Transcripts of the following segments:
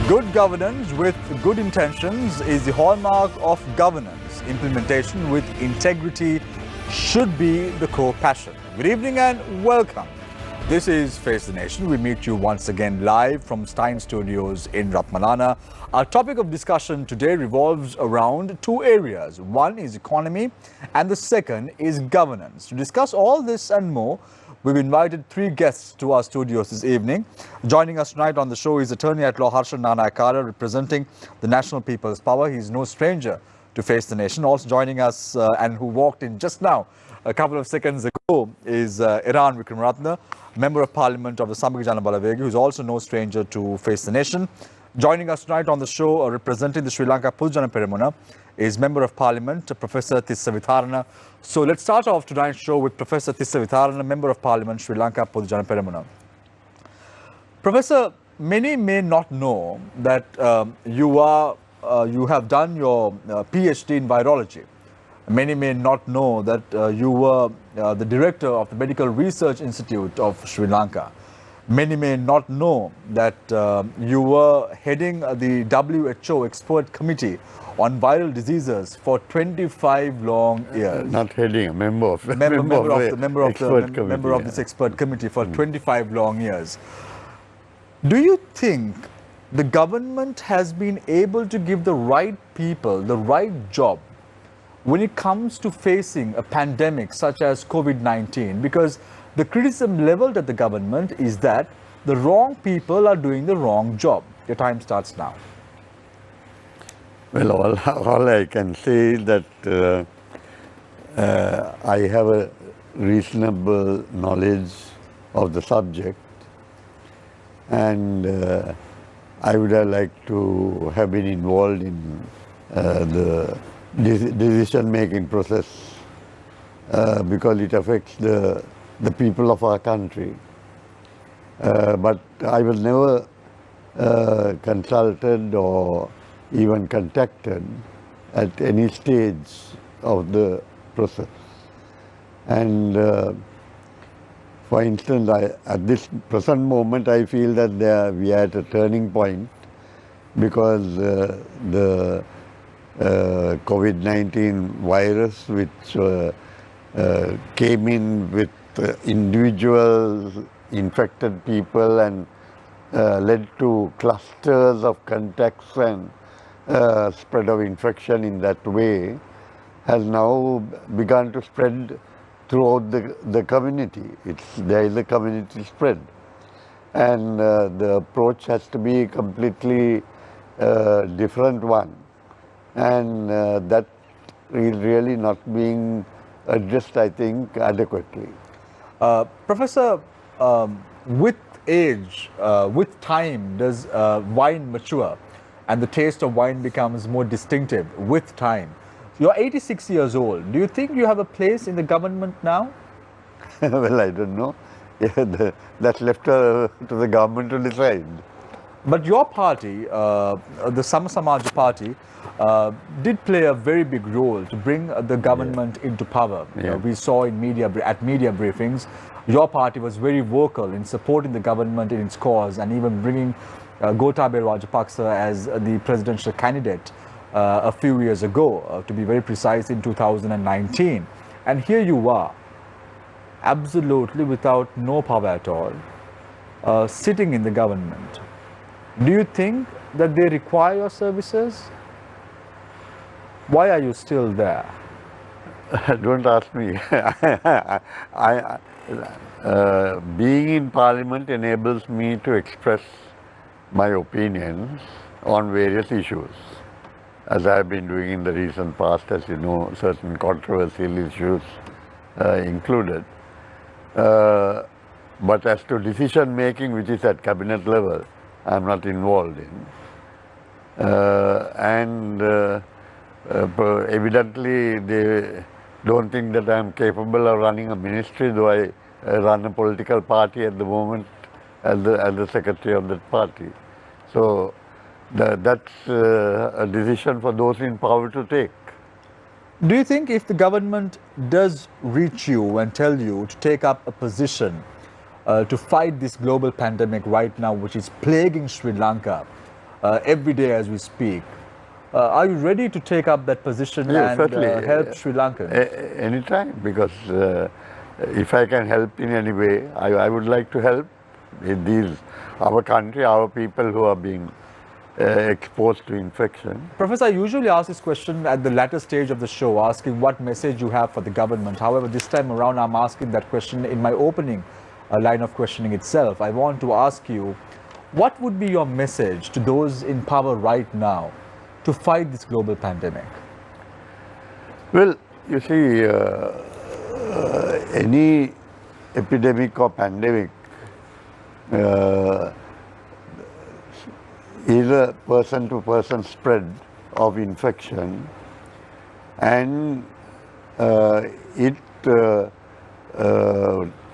Good governance with good intentions is the hallmark of governance. Implementation with integrity should be the core passion. Good evening and welcome. This is Face the Nation. We meet you once again live from Stein Studios in Ratmalana. Our topic of discussion today revolves around two areas. One is economy and the second is governance. To discuss all this and more, we've invited three guests to our studios this evening. Joining us tonight on the show is Attorney at Law Harshan Nanayakara, representing the National People's Power. He's no stranger to Face the Nation. Also joining us and who walked in just now, a couple of seconds ago, is Iran Wickramaratne, Member of Parliament of the Samaga Jana Balawegi, who's also no stranger to Face the Nation. Joining us tonight on the show, representing the Sri Lanka Pudujana Peramuna, is Member of Parliament, Professor Tissa Vitharana. So let's start off tonight's show with Professor Tissa Vitharana, Member of Parliament, Sri Lanka Pudujana Peramuna. Professor, many may not know that you have done your PhD in virology. Many may not know that you were the director of the Medical Research Institute of Sri Lanka. Many may not know that you were heading the WHO expert committee on viral diseases for 25 long years. Not heading, a member of this expert committee for 25 long years. Do you think the government has been able to give the right people the right job when it comes to facing a pandemic such as COVID-19? Because the criticism leveled at the government is that the wrong people are doing the wrong job. Your time starts now. Well, all I can say is that I have a reasonable knowledge of the subject, and I would have liked to have been involved in the decision-making process because it affects the people of our country. But I was never consulted or even contacted at any stage of the process. And for instance, at this present moment, I feel that we are at a turning point because the COVID-19 virus, which came in with individual infected people and led to clusters of contacts and spread of infection in that way, has now begun to spread throughout the community. There is a community spread, and the approach has to be a completely different one, and that is really not being addressed, I think, adequately. Professor, with age, with time, does wine mature and the taste of wine becomes more distinctive with time? You're 86 years old. Do you think you have a place in the government now? Well, I don't know. Yeah, that's left to the government to decide. But your party, the Sama Samaj Party, did play a very big role to bring the government into power. Yeah. We saw in media briefings, your party was very vocal in supporting the government in its cause and even bringing Gotabaya Rajapaksa as the presidential candidate a few years ago, to be very precise, in 2019. And here you are, absolutely without no power at all, sitting in the government. Do you think that they require your services? Why are you still there? Don't ask me. Being in Parliament enables me to express my opinions on various issues, as I have been doing in the recent past, as you know, certain controversial issues included. But as to decision making, which is at cabinet level, I am not involved in. Evidently, they don't think that I am capable of running a ministry, though I run a political party at the moment as the secretary of that party. So that's a decision for those in power to take. Do you think if the government does reach you and tell you to take up a position to fight this global pandemic right now, which is plaguing Sri Lanka, every day as we speak. Are you ready to take up that position and help Sri Lanka? Anytime, because if I can help in any way, I would like to help in our country, our people who are being exposed to infection. Professor, I usually ask this question at the latter stage of the show, asking what message you have for the government. However, this time around, I'm asking that question in my opening line of questioning itself. I want to ask you, what would be your message to those in power right now to fight this global pandemic? Well, you see, any epidemic or pandemic is a person-to-person spread of infection, and it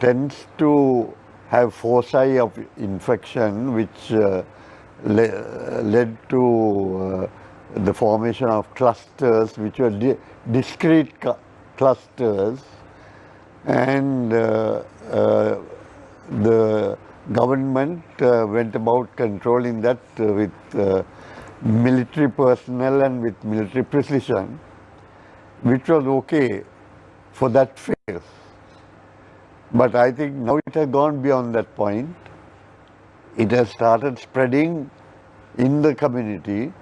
tends to have foci of infection, which led to the formation of clusters, which were discrete clusters, and the government went about controlling that with military personnel and with military precision, which was okay for that phase. But I think now it has gone beyond that point. It has started spreading in the community,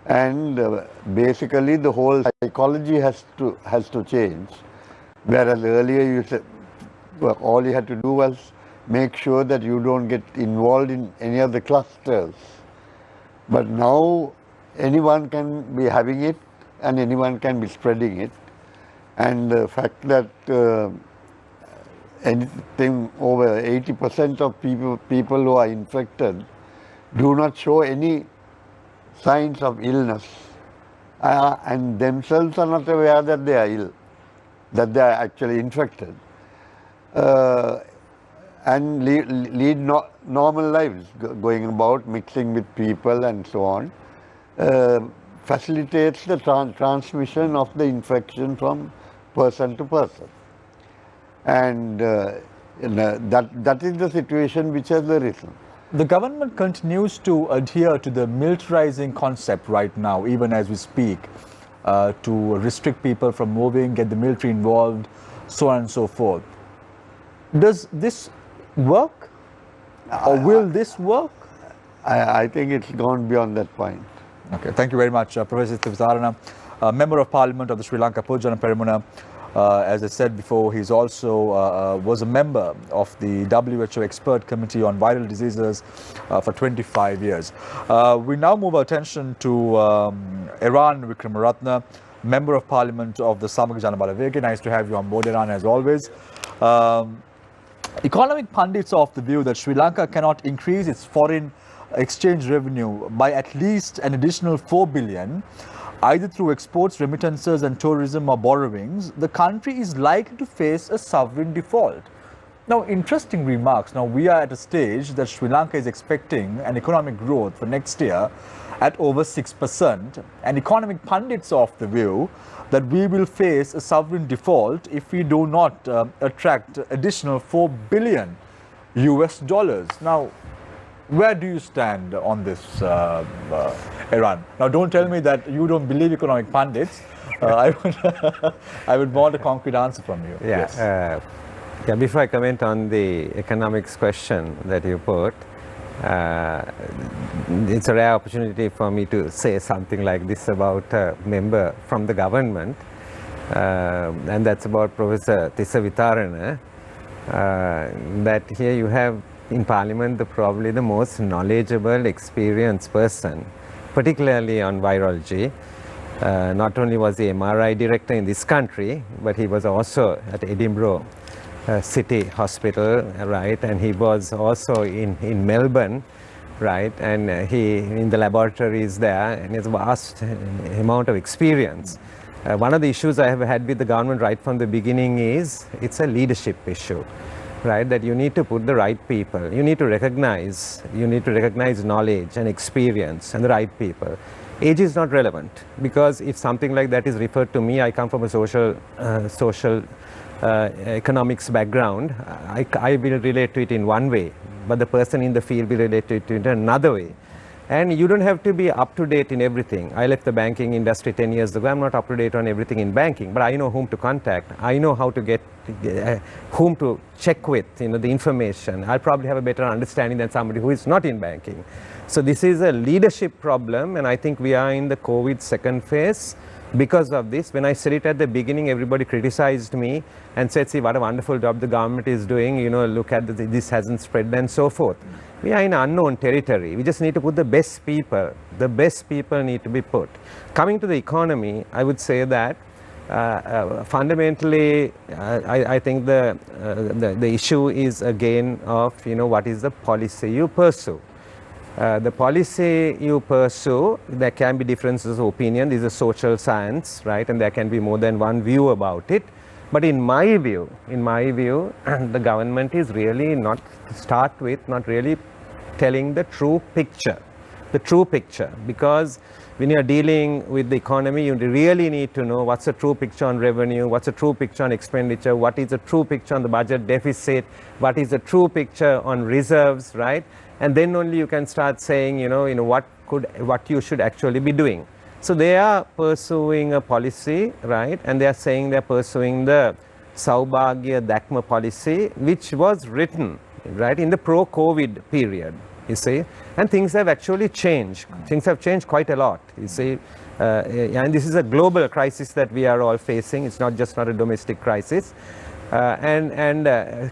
and basically the whole psychology has to change. Whereas earlier you said, well, all you had to do was make sure that you don't get involved in any of the clusters. But now anyone can be having it and anyone can be spreading it. And the fact that anything over 80% of people who are infected do not show any signs of illness, and themselves are not aware that they are ill, that they are actually infected, and lead normal lives, going about, mixing with people and so on, facilitates the transmission of the infection from person to person. And that is the situation which has arisen. The government continues to adhere to the militarizing concept right now, even as we speak, to restrict people from moving, get the military involved, so on and so forth. Does this work, or will this work? I think it's gone beyond that point. Okay, thank you very much, Professor Vitarana, Member of Parliament of the Sri Lanka Pujana Peramuna. As I said before, he's also was a member of the WHO Expert Committee on Viral Diseases for 25 years. We now move our attention to Iran Wickramaratne, Member of Parliament of the Samaga Jana Balaveke. Nice to have you on board, Iran, as always. Economic pundits are of the view that Sri Lanka cannot increase its foreign exchange revenue by at least an additional 4 billion, either through exports, remittances and tourism or borrowings. The country is likely to face a sovereign default. Now, interesting remarks. Now, we are at a stage that Sri Lanka is expecting an economic growth for next year at over 6%. And economic pundits are of the view that we will face a sovereign default if we do not attract additional $4 billion US. Now, where do you stand on this, Iran? Now, don't tell me that you don't believe economic pundits. I would want a concrete answer from you. Yeah. Yes. Yeah. Before I comment on the economics question that you put, it's a rare opportunity for me to say something like this about a member from the government, and that's about Professor Tissa Vitarana. That here you have in Parliament probably the most knowledgeable, experienced person, particularly on virology. Not only was he MRI director in this country, but he was also at Edinburgh City Hospital, right? And he was also in Melbourne, right? And he in the laboratories there, and he has a vast amount of experience. One of the issues I have had with the government right from the beginning is it's a leadership issue, right? That you need to put the right people. You need to recognize knowledge and experience and the right people. Age is not relevant, because if something like that is referred to me, I come from a social economics background. I will relate to it in one way, but the person in the field will relate to it in another way. And you don't have to be up to date in everything. I left the banking industry 10 years ago. I'm not up to date on everything in banking, but I know whom to contact. I know how to get, whom to check with, the information. I'll probably have a better understanding than somebody who is not in banking. So this is a leadership problem, and I think we are in the COVID second phase because of this. When I said it at the beginning, everybody criticized me and said, see what a wonderful job the government is doing, look at this hasn't spread and so forth. We are in unknown territory. We just need to put the best people need to be put. Coming to the economy, I would say that fundamentally, I think the issue is again of, what is the policy you pursue. The policy you pursue, there can be differences of opinion. This is a social science, right? And there can be more than one view about it. But in my view, the government is really not really telling the true picture. Because when you're dealing with the economy, you really need to know what's the true picture on revenue, what's the true picture on expenditure, what is the true picture on the budget deficit, what is the true picture on reserves, right? And then only you can start saying, what you should actually be doing. So they are pursuing a policy, right? And they are saying they're pursuing the Saubhagya Dakma policy, which was written, right, in the pro-COVID period, you see. And things have actually changed. Things have changed quite a lot, you see. And this is a global crisis that we are all facing. It's not a domestic crisis.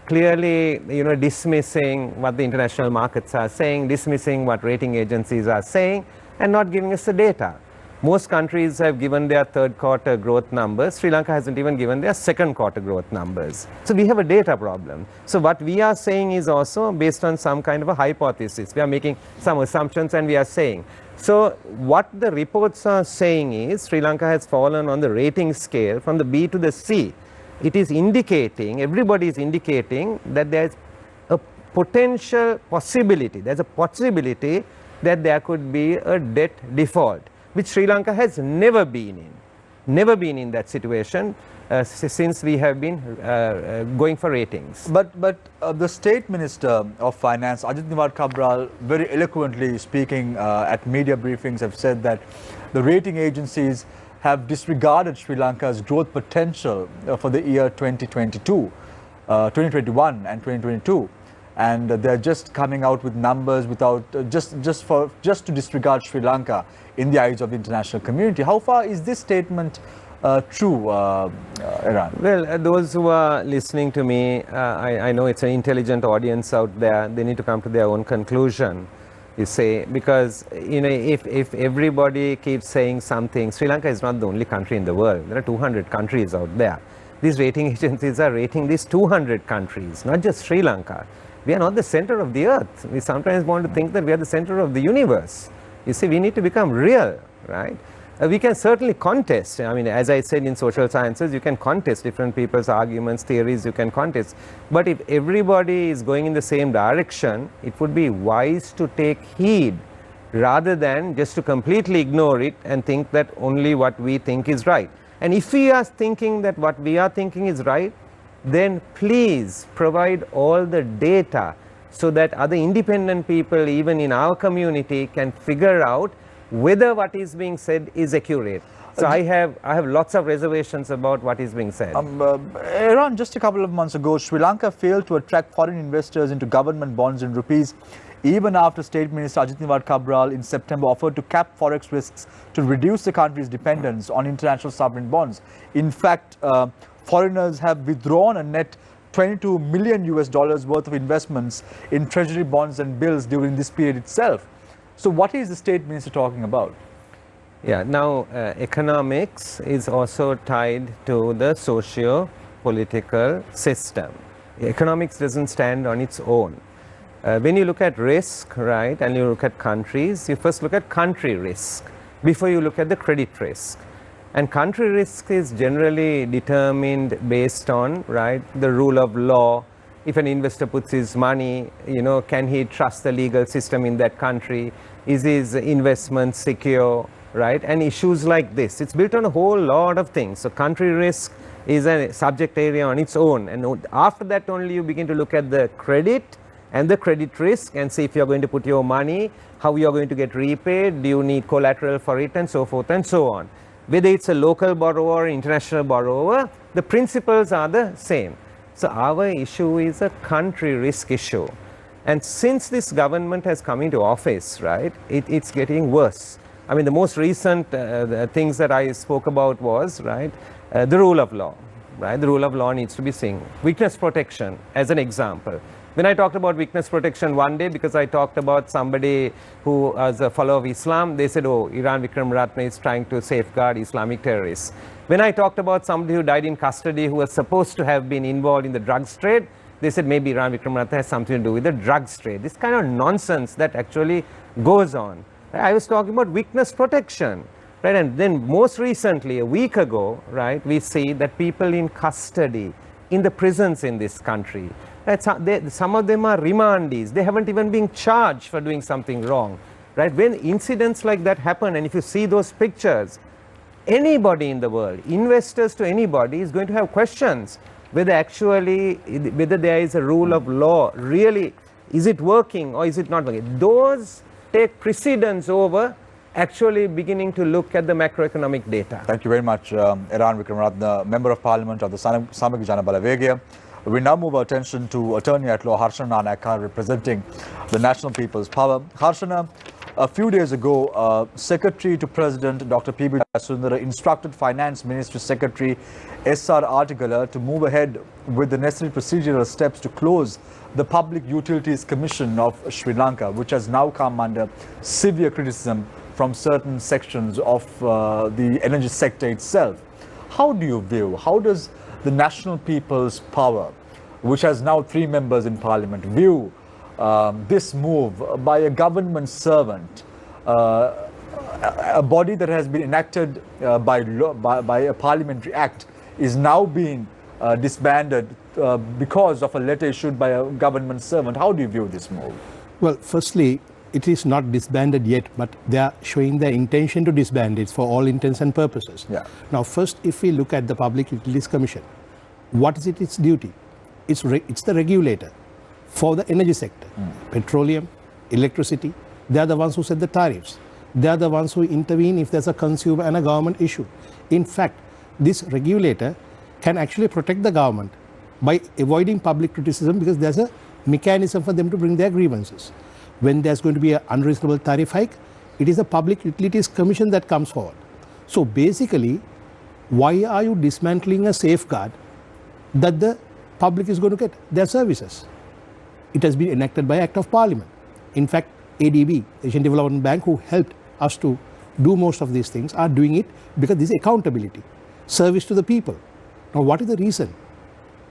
Clearly, dismissing what the international markets are saying, dismissing what rating agencies are saying, and not giving us the data. Most countries have given their third quarter growth numbers. Sri Lanka hasn't even given their second quarter growth numbers. So we have a data problem. So what we are saying is also based on some kind of a hypothesis. We are making some assumptions and we are saying. So what the reports are saying is Sri Lanka has fallen on the rating scale from the B to the C. It is indicating, everybody is indicating that there's a potential possibility, there's a possibility that there could be a debt default, which Sri Lanka has never been in that situation since we have been going for ratings. But the State Minister of Finance, Ajit Cabral, very eloquently speaking at media briefings, have said that the rating agencies have disregarded Sri Lanka's growth potential for the year 2021 and 2022. And they're just coming out with numbers without just to disregard Sri Lanka in the eyes of the international community. How far is this statement true, Iran? Well, those who are listening to me, I know it's an intelligent audience out there. They need to come to their own conclusion, you say, because if everybody keeps saying something, Sri Lanka is not the only country in the world. There are 200 countries out there. These rating agencies are rating these 200 countries, not just Sri Lanka. We are not the center of the earth. We sometimes want to think that we are the center of the universe. You see, we need to become real, right? We can certainly contest. I mean, as I said, in social sciences, you can contest different people's arguments, theories, you can contest. But if everybody is going in the same direction, it would be wise to take heed rather than just to completely ignore it and think that only what we think is right. And if we are thinking that what we are thinking is right, then please provide all the data so that other independent people, even in our community, can figure out whether what is being said is accurate. So I have lots of reservations about what is being said. Iran, just a couple of months ago, Sri Lanka failed to attract foreign investors into government bonds in rupees, even after State Minister Ajit Cabral in September offered to cap forex risks to reduce the country's dependence on international sovereign bonds. In fact, foreigners have withdrawn a net $22 million worth of investments in treasury bonds and bills during this period itself. So what is the State Minister talking about? Yeah, now economics is also tied to the socio-political system. Economics doesn't stand on its own. When you look at risk, right, and you look at countries, you first look at country risk before you look at the credit risk. And country risk is generally determined based on, right, the rule of law. If an investor puts his money, can he trust the legal system in that country? Is his investment secure, right? And issues like this. It's built on a whole lot of things. So country risk is a subject area on its own. And after that only you begin to look at the credit and the credit risk, and see if you're going to put your money, how you're going to get repaid, do you need collateral for it, and so forth and so on. Whether it's a local borrower or international borrower, the principles are the same. So our issue is a country risk issue. And since this government has come into office, right, it's getting worse. I mean, the most recent things that I spoke about was, right, the rule of law, right? The rule of law needs to be seen. Witness protection, as an example. When I talked about witness protection one day, because I talked about somebody who was a follower of Islam, they said, oh, Iran Vikramaratne is trying to safeguard Islamic terrorists. When I talked about somebody who died in custody who was supposed to have been involved in the drugs trade, they said maybe Iran Vikramaratne has something to do with the drugs trade. This kind of nonsense that actually goes on. I was talking about witness protection, right? And then most recently, a week ago, right, we see that people in custody in the prisons in this country, some of them are remandees. They haven't even been charged for doing something wrong, right? When incidents like that happen, and if you see those pictures, anybody in the world, investors to anybody, is going to have questions whether actually, whether there is a rule of law, really, is it working or is it not working? Those take precedence over actually beginning to look at the macroeconomic data. Thank you very much, Iran Vikramaratne, Member of Parliament of the Samagya Jana Balawegaya. We now move our attention to Attorney at Law Harshana Naika, representing the National People's Power. Harshana, a few days ago, Secretary to President Dr. P.B. Jayasundara instructed Finance Ministry Secretary S.R. Artigala to move ahead with the necessary procedural steps to close the Public Utilities Commission of Sri Lanka, which has now come under severe criticism from certain sections of the energy sector itself. How do you view, how does the National People's Power, which has now 3 members in Parliament, view this move by a government servant, a body that has been enacted by a parliamentary act, is now being disbanded because of a letter issued by a government servant? How do you view this move? Well, firstly, it is not disbanded yet, but they are showing their intention to disband it for all intents and purposes. Yeah. Now, first, if we look at the Public Utilities Commission, what is its duty? It's the regulator for the energy sector. Petroleum, electricity, they are the ones who set the tariffs. They are the ones who intervene if there's a consumer and a government issue. In fact, this regulator can actually protect the government by avoiding public criticism, because there's a mechanism for them to bring their grievances. When there's going to be an unreasonable tariff hike, it is a Public Utilities Commission that comes forward. So basically, why are you dismantling a safeguard that the public is going to get their services? It has been enacted by Act of Parliament. In fact, ADB, Asian Development Bank, who helped us to do most of these things, are doing it because this is accountability, service to the people. Now, what is the reason?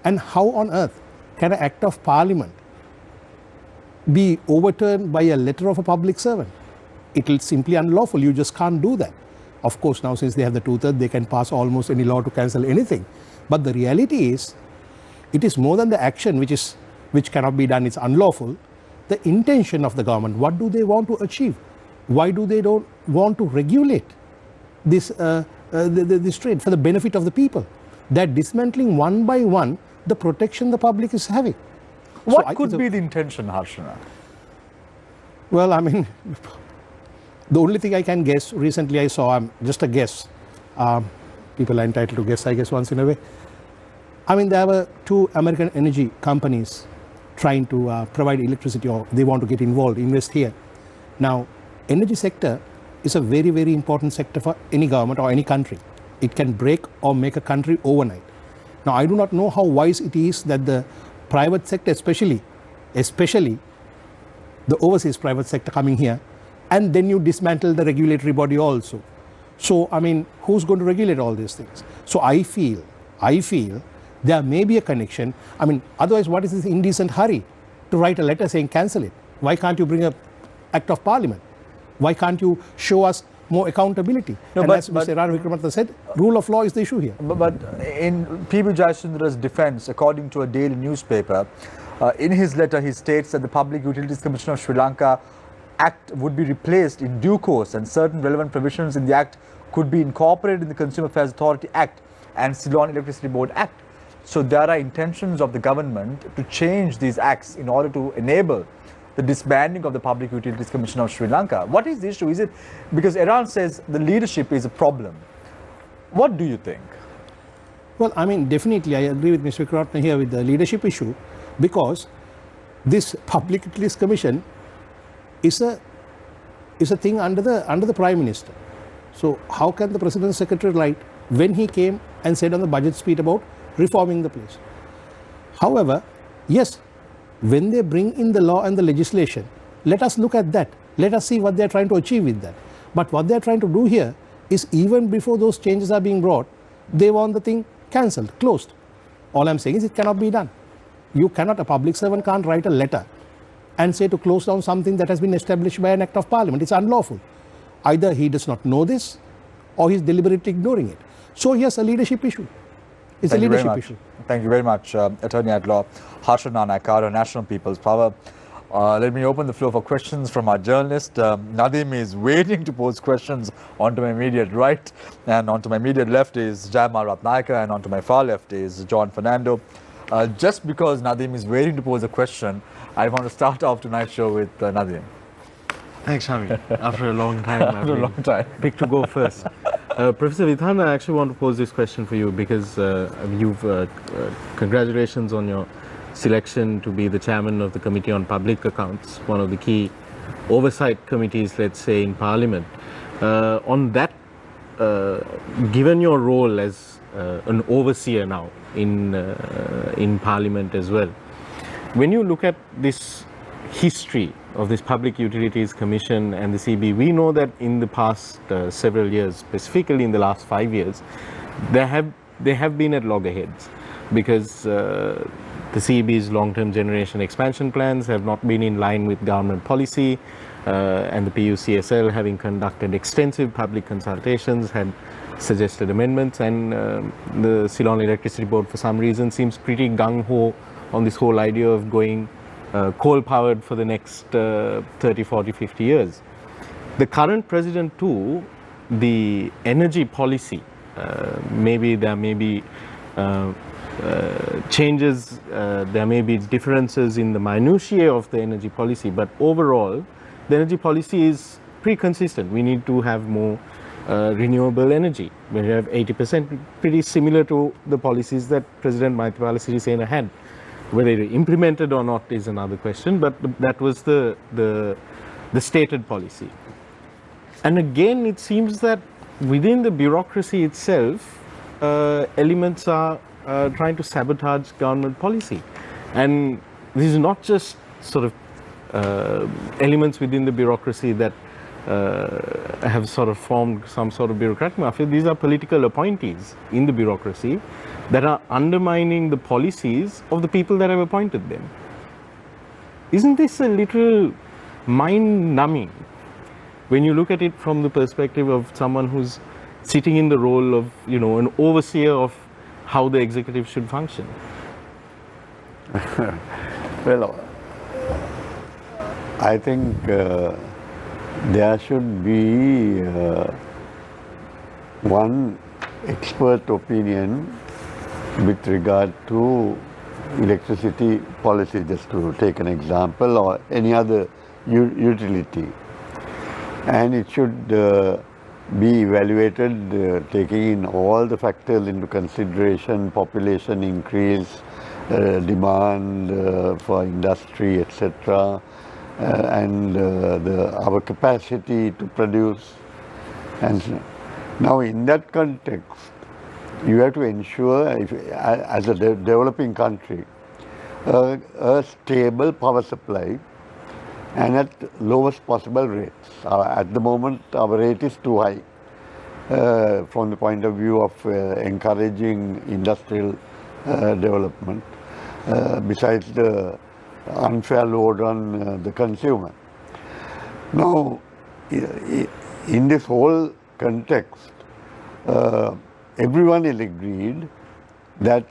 And how on earth can an Act of Parliament be overturned by a letter of a public servant? It is simply unlawful. You just can't do that. Of course, now since they have the two-thirds, they can pass almost any law to cancel anything. But the reality is, it is more than the action which cannot be done. It's unlawful. The intention of the government, what do they want to achieve? Why do they don't want to regulate this trade for the benefit of the people? They're dismantling one by one the protection the public is having. What could be the intention, Harshana? Well, I mean, the only thing I can guess, recently I saw, just a guess, people are entitled to guess, I guess, once in a way. I mean, there were 2 American energy companies trying to provide electricity, or they want to get involved, invest here. Now, energy sector is a very, very important sector for any government or any country. It can break or make a country overnight. Now, I do not know how wise it is that the private sector, especially the overseas private sector coming here, and then you dismantle the regulatory body also. So, I mean, who's going to regulate all these things? So I feel there may be a connection. I mean, otherwise, what is this indecent hurry to write a letter saying cancel it? Why can't you bring an Act of Parliament? Why can't you show us more accountability? No, and as Mr. Iran Vikramaratne said, rule of law is the issue here. But in P.B. Jayasundara's defense, according to a daily newspaper, in his letter he states that the Public Utilities Commission of Sri Lanka Act would be replaced in due course, and certain relevant provisions in the Act could be incorporated in the Consumer Affairs Authority Act and Ceylon Electricity Board Act. So there are intentions of the government to change these acts in order to enable the disbanding of the Public Utilities Commission of Sri Lanka. What is the issue? Is it because Iran says the leadership is a problem? What do you think? Well, I mean, definitely I agree with Mr. Vikrotna here with the leadership issue, because this Public Utilities Commission is a thing under the Prime Minister. So how can the President's Secretary write when he came and said on the budget speech about reforming the place? However, yes, when they bring in the law and the legislation, let us look at that. Let us see what they are trying to achieve with that. But what they are trying to do here is, even before those changes are being brought, they want the thing cancelled, closed. All I'm saying is it cannot be done. You cannot, a public servant can't write a letter and say to close down something that has been established by an act of parliament. It's unlawful. Either he does not know this or he's deliberately ignoring it. So yes, a leadership issue. It's a leadership issue. Thank you very much, Attorney at Law Harsha Nanakara, National People's Power. Let me open the floor for questions from our journalist. Nadim is waiting to pose questions. Onto my immediate right, and onto my immediate left is Jayamar Ratnayaka, and onto my far left is John Fernando. Just because Nadim is waiting to pose a question, I want to start off tonight's show with Nadim. Thanks, Shami. After a long time, After a long time. Picked to go first. Professor Vidhan, I actually want to pose this question for you because congratulations on your selection to be the chairman of the Committee on Public Accounts, one of the key oversight committees, let's say, in Parliament. On that, given your role as an overseer now in Parliament as well, when you look at this history of this Public Utilities Commission and the CB, we know that in the past several years, specifically in the last 5 years, they have been at loggerheads because the CEB's long-term generation expansion plans have not been in line with government policy, and the PUCSL, having conducted extensive public consultations, had suggested amendments, and the Ceylon Electricity Board for some reason seems pretty gung-ho on this whole idea of going coal-powered for the next 30, 40, 50 years. The current president too, the energy policy, maybe there may be changes, there may be differences in the minutiae of the energy policy, but overall the energy policy is pretty consistent. We need to have more renewable energy. We have 80%, pretty similar to the policies that President Maithripala Sirisena had. Whether they implemented or not is another question, but that was the stated policy. And again, it seems that within the bureaucracy itself, elements are trying to sabotage government policy. And this is not just sort of elements within the bureaucracy that have sort of formed some sort of bureaucratic mafia. These are political appointees in the bureaucracy that are undermining the policies of the people that have appointed them. Isn't this a little mind-numbing when you look at it from the perspective of someone who's sitting in the role of, you know, an overseer of how the executive should function? Well, I think there should be one expert opinion with regard to electricity policy, just to take an example, or any other utility. And it should be evaluated taking in all the factors into consideration: population increase, demand for industry, etc., and our capacity to produce. And now in that context, you have to ensure, as a developing country, a stable power supply and at lowest possible rates. At the moment, our rate is too high from the point of view of encouraging industrial development, besides the unfair load on the consumer. Now, in this whole context, everyone is agreed that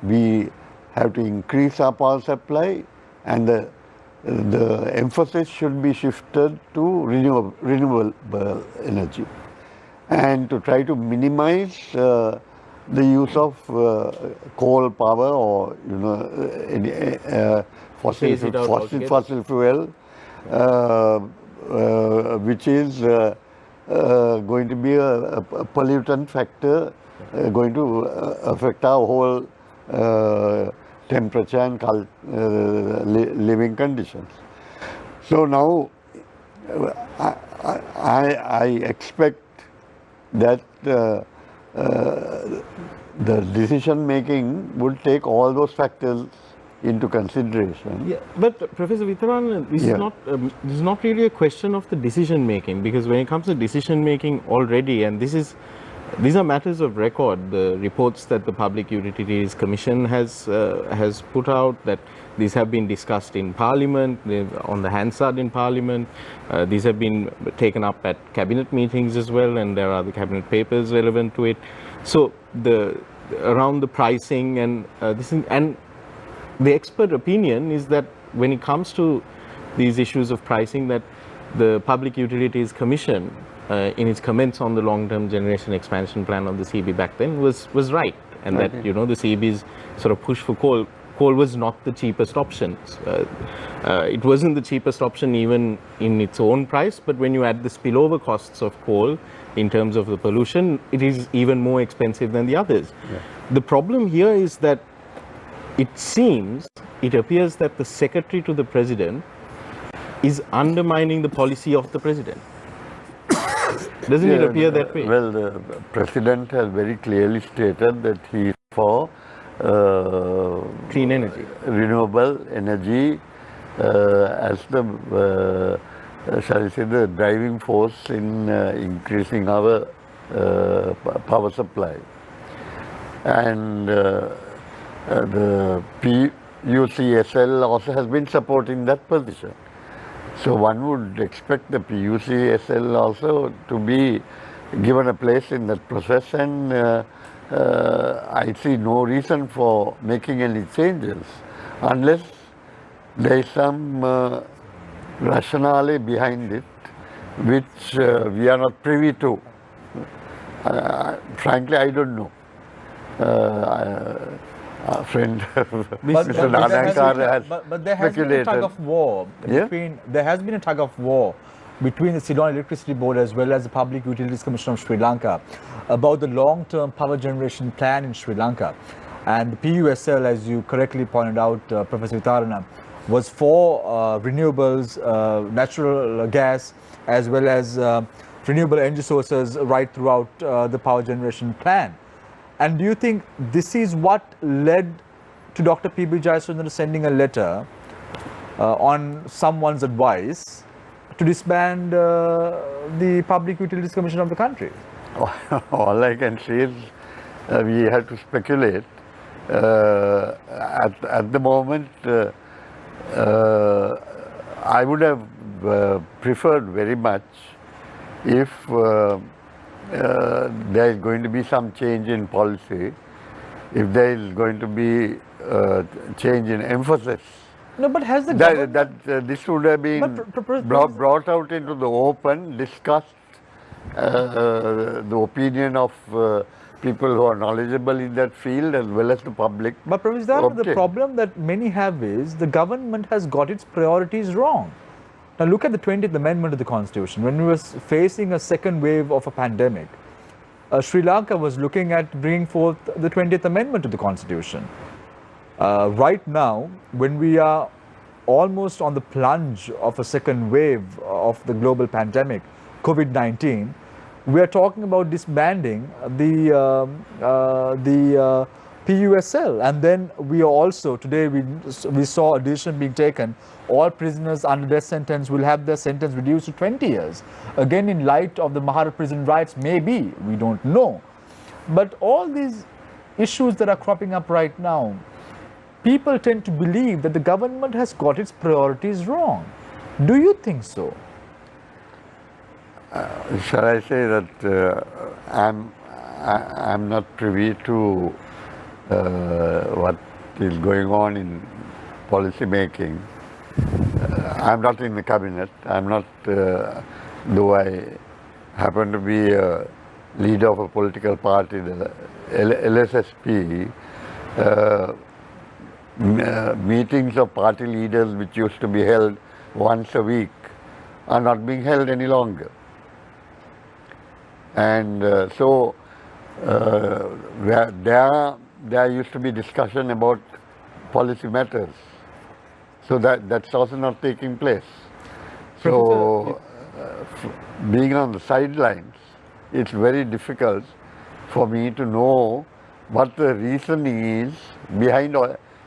we have to increase our power supply, and the emphasis should be shifted to renewable energy, and to try to minimize the use of coal power or any Phase it out altogether. fossil fuel, which is going to be a pollutant factor, going to affect our whole temperature and living conditions. So now I expect that the decision making would take all those factors into consideration. Yeah, but Professor Vitharan, this is not really a question of the decision making, because when it comes to decision making already, and these are matters of record, the reports that the Public Utilities Commission has put out, that these have been discussed in Parliament, on the Hansard in Parliament, these have been taken up at cabinet meetings as well, and there are the cabinet papers relevant to it. So around the pricing and the expert opinion is that when it comes to these issues of pricing, that the Public Utilities Commission, in its comments on the long-term generation expansion plan of the CB back then, was right, and that the CB's sort of push for coal was not the cheapest option. It wasn't the cheapest option even in its own price, but when you add the spillover costs of coal in terms of the pollution, it is even more expensive than the others. Yeah. The problem here is that it appears that the secretary to the president is undermining the policy of the president. Doesn't it appear that way? Well, the president has very clearly stated that he is for clean energy, renewable energy as the shall I say, the driving force in increasing our power supply. And the PUCSL also has been supporting that position. So one would expect the PUCSL also to be given a place in that process, and I see no reason for making any changes unless there is some rationale behind it, which we are not privy to. Frankly, I don't know. Our friend Mr. Lanka but there has been a tug of war between, there has been a tug of war between the Ceylon Electricity Board as well as the Public Utilities Commission of Sri Lanka about the long-term power generation plan in Sri Lanka. And the PUSL, as you correctly pointed out, Professor Vitharana, was for renewables, natural gas, as well as renewable energy sources right throughout the power generation plan. And do you think this is what led to Dr. P.B. Jayasundara sending a letter on someone's advice to disband the Public Utilities Commission of the country? All I can say is we have to speculate. At the moment, I would have preferred very much if there is going to be some change in policy, if there is going to be change in emphasis. No, but has the government... This would have been brought out into the open, discussed, the opinion of people who are knowledgeable in that field as well as the public. But Professor, the problem that many have is the government has got its priorities wrong. Now look at the 20th Amendment of the Constitution. When we were facing a second wave of a pandemic, Sri Lanka was looking at bringing forth the 20th Amendment to the Constitution. Right now, when we are almost on the plunge of a second wave of the global pandemic, COVID-19, we are talking about disbanding the PUSL, and then we are also, today we saw a decision being taken, all prisoners under death sentence will have their sentence reduced to 20 years. Again, in light of the Maharaj prison riots, maybe, we don't know. But all these issues that are cropping up right now, people tend to believe that the government has got its priorities wrong. Do you think so? Shall I say that I'm not privy to what is going on in policy making. I'm not in the cabinet. I'm not, though I happen to be a leader of a political party, the LSSP, meetings of party leaders which used to be held once a week are not being held any longer. And there used to be discussion about policy matters. So that's also not taking place. So being on the sidelines, it's very difficult for me to know what the reasoning is behind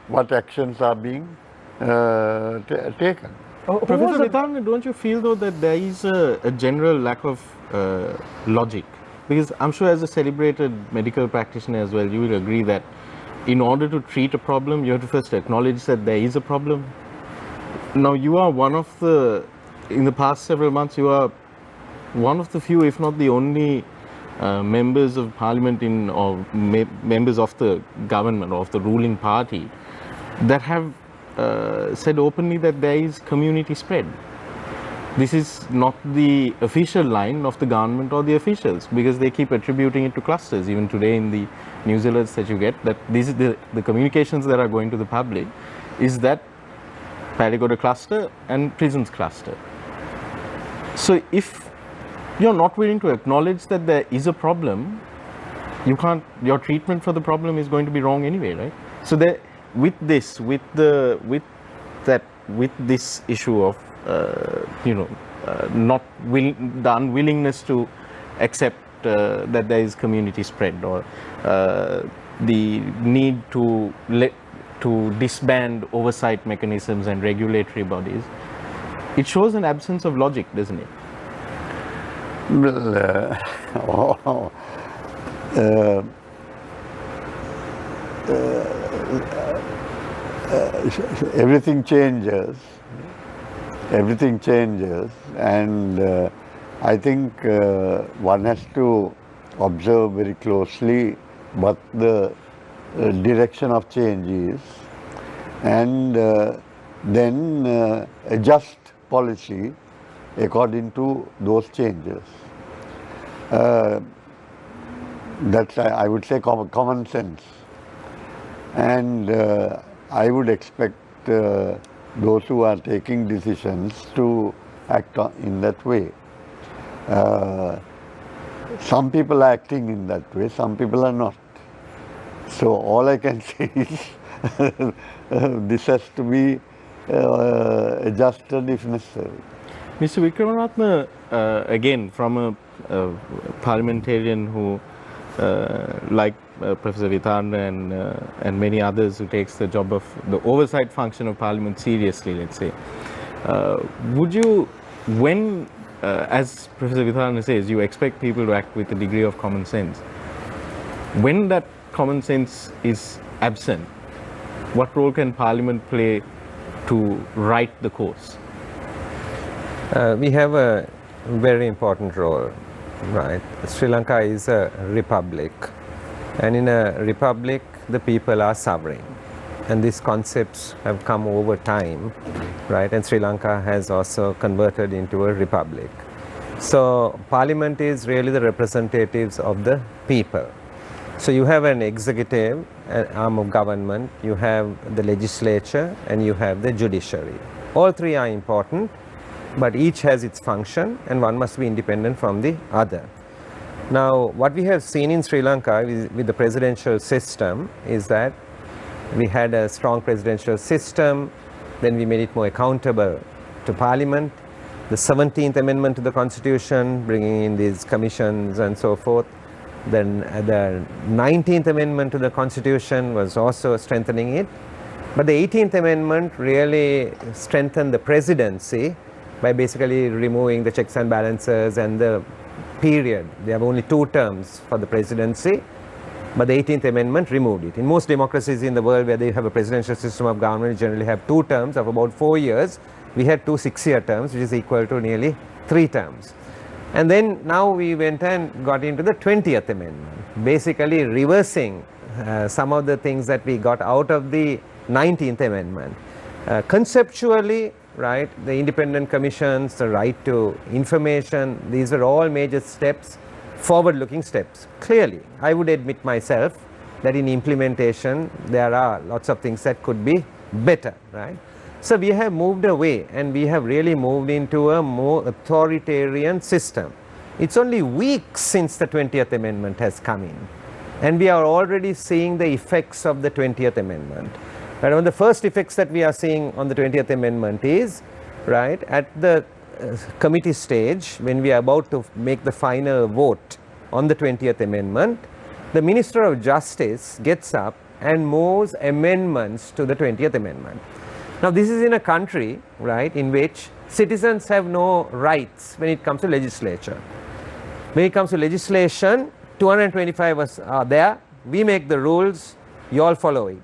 what actions are being taken. Professor Vitarna, don't you feel though that there is a general lack of logic? Because I'm sure as a celebrated medical practitioner as well, you will agree that in order to treat a problem, you have to first acknowledge that there is a problem. Now you are one of the, in the past several months, you are one of the few, if not the only members of parliament or members of the government or of the ruling party that have said openly that there is community spread. This is not the official line of the government or the officials, because they keep attributing it to clusters. Even today in the news alerts that you get, that this is the communications that are going to the public is that Paligoda cluster and prisons cluster. So if you're not willing to acknowledge that there is a problem, you can't, your treatment for the problem is going to be wrong anyway, right? So there, with this issue of the unwillingness to accept that there is community spread, or the need to disband oversight mechanisms and regulatory bodies, it shows an absence of logic, doesn't it? Well, everything changes, and I think one has to observe very closely what the direction of change is, and then adjust policy according to those changes. That's, I would say, common sense. And I would expect those who are taking decisions to act in that way. Some people are acting in that way, some people are not. So all I can say is this has to be adjusted if necessary. Mr. Wickramaratne, again, from a parliamentarian who, like Professor Vitarna and many others, who takes the job of the oversight function of Parliament seriously, let's say, would you, when, as Professor Vitarna says, you expect people to act with a degree of common sense, when that common sense is absent, what role can Parliament play to right the course? We have a very important role, right? Sri Lanka is a republic, and in a republic the people are sovereign, and these concepts have come over time, right? And Sri Lanka has also converted into a republic. So Parliament is really the representatives of the people. So you have an executive, an arm of government, you have the legislature, and you have the judiciary. All three are important, but each has its function, and one must be independent from the other. Now, what we have seen in Sri Lanka with the presidential system is that we had a strong presidential system, then we made it more accountable to Parliament, the 17th Amendment to the Constitution, bringing in these commissions and so forth. Then the 19th Amendment to the Constitution was also strengthening it. But the 18th Amendment really strengthened the presidency by basically removing the checks and balances and the period. They have only 2 terms for the presidency, but the 18th Amendment removed it. In most democracies in the world where they have a presidential system of government, they generally have 2 terms of about 4 years. We had 2 6-year terms, which is equal to nearly 3 terms. And then now we went and got into the 20th Amendment, basically reversing some of the things that we got out of the 19th Amendment. Conceptually, right, the independent commissions, the right to information, these are all major steps forward-looking steps. Clearly, I would admit myself that in implementation there are lots of things that could be better, right? So we have moved away and we have really moved into a more authoritarian system. It's only weeks since the 20th Amendment has come in, and we are already seeing the effects of the 20th Amendment. Right? One of the first effects that we are seeing on the 20th Amendment is, right, at the committee stage, when we are about to make the final vote on the 20th Amendment, the Minister of Justice gets up and moves amendments to the 20th Amendment. Now this is in a country, right, in which citizens have no rights when it comes to legislature. When it comes to legislation, 225 of us are there, we make the rules, you all follow it.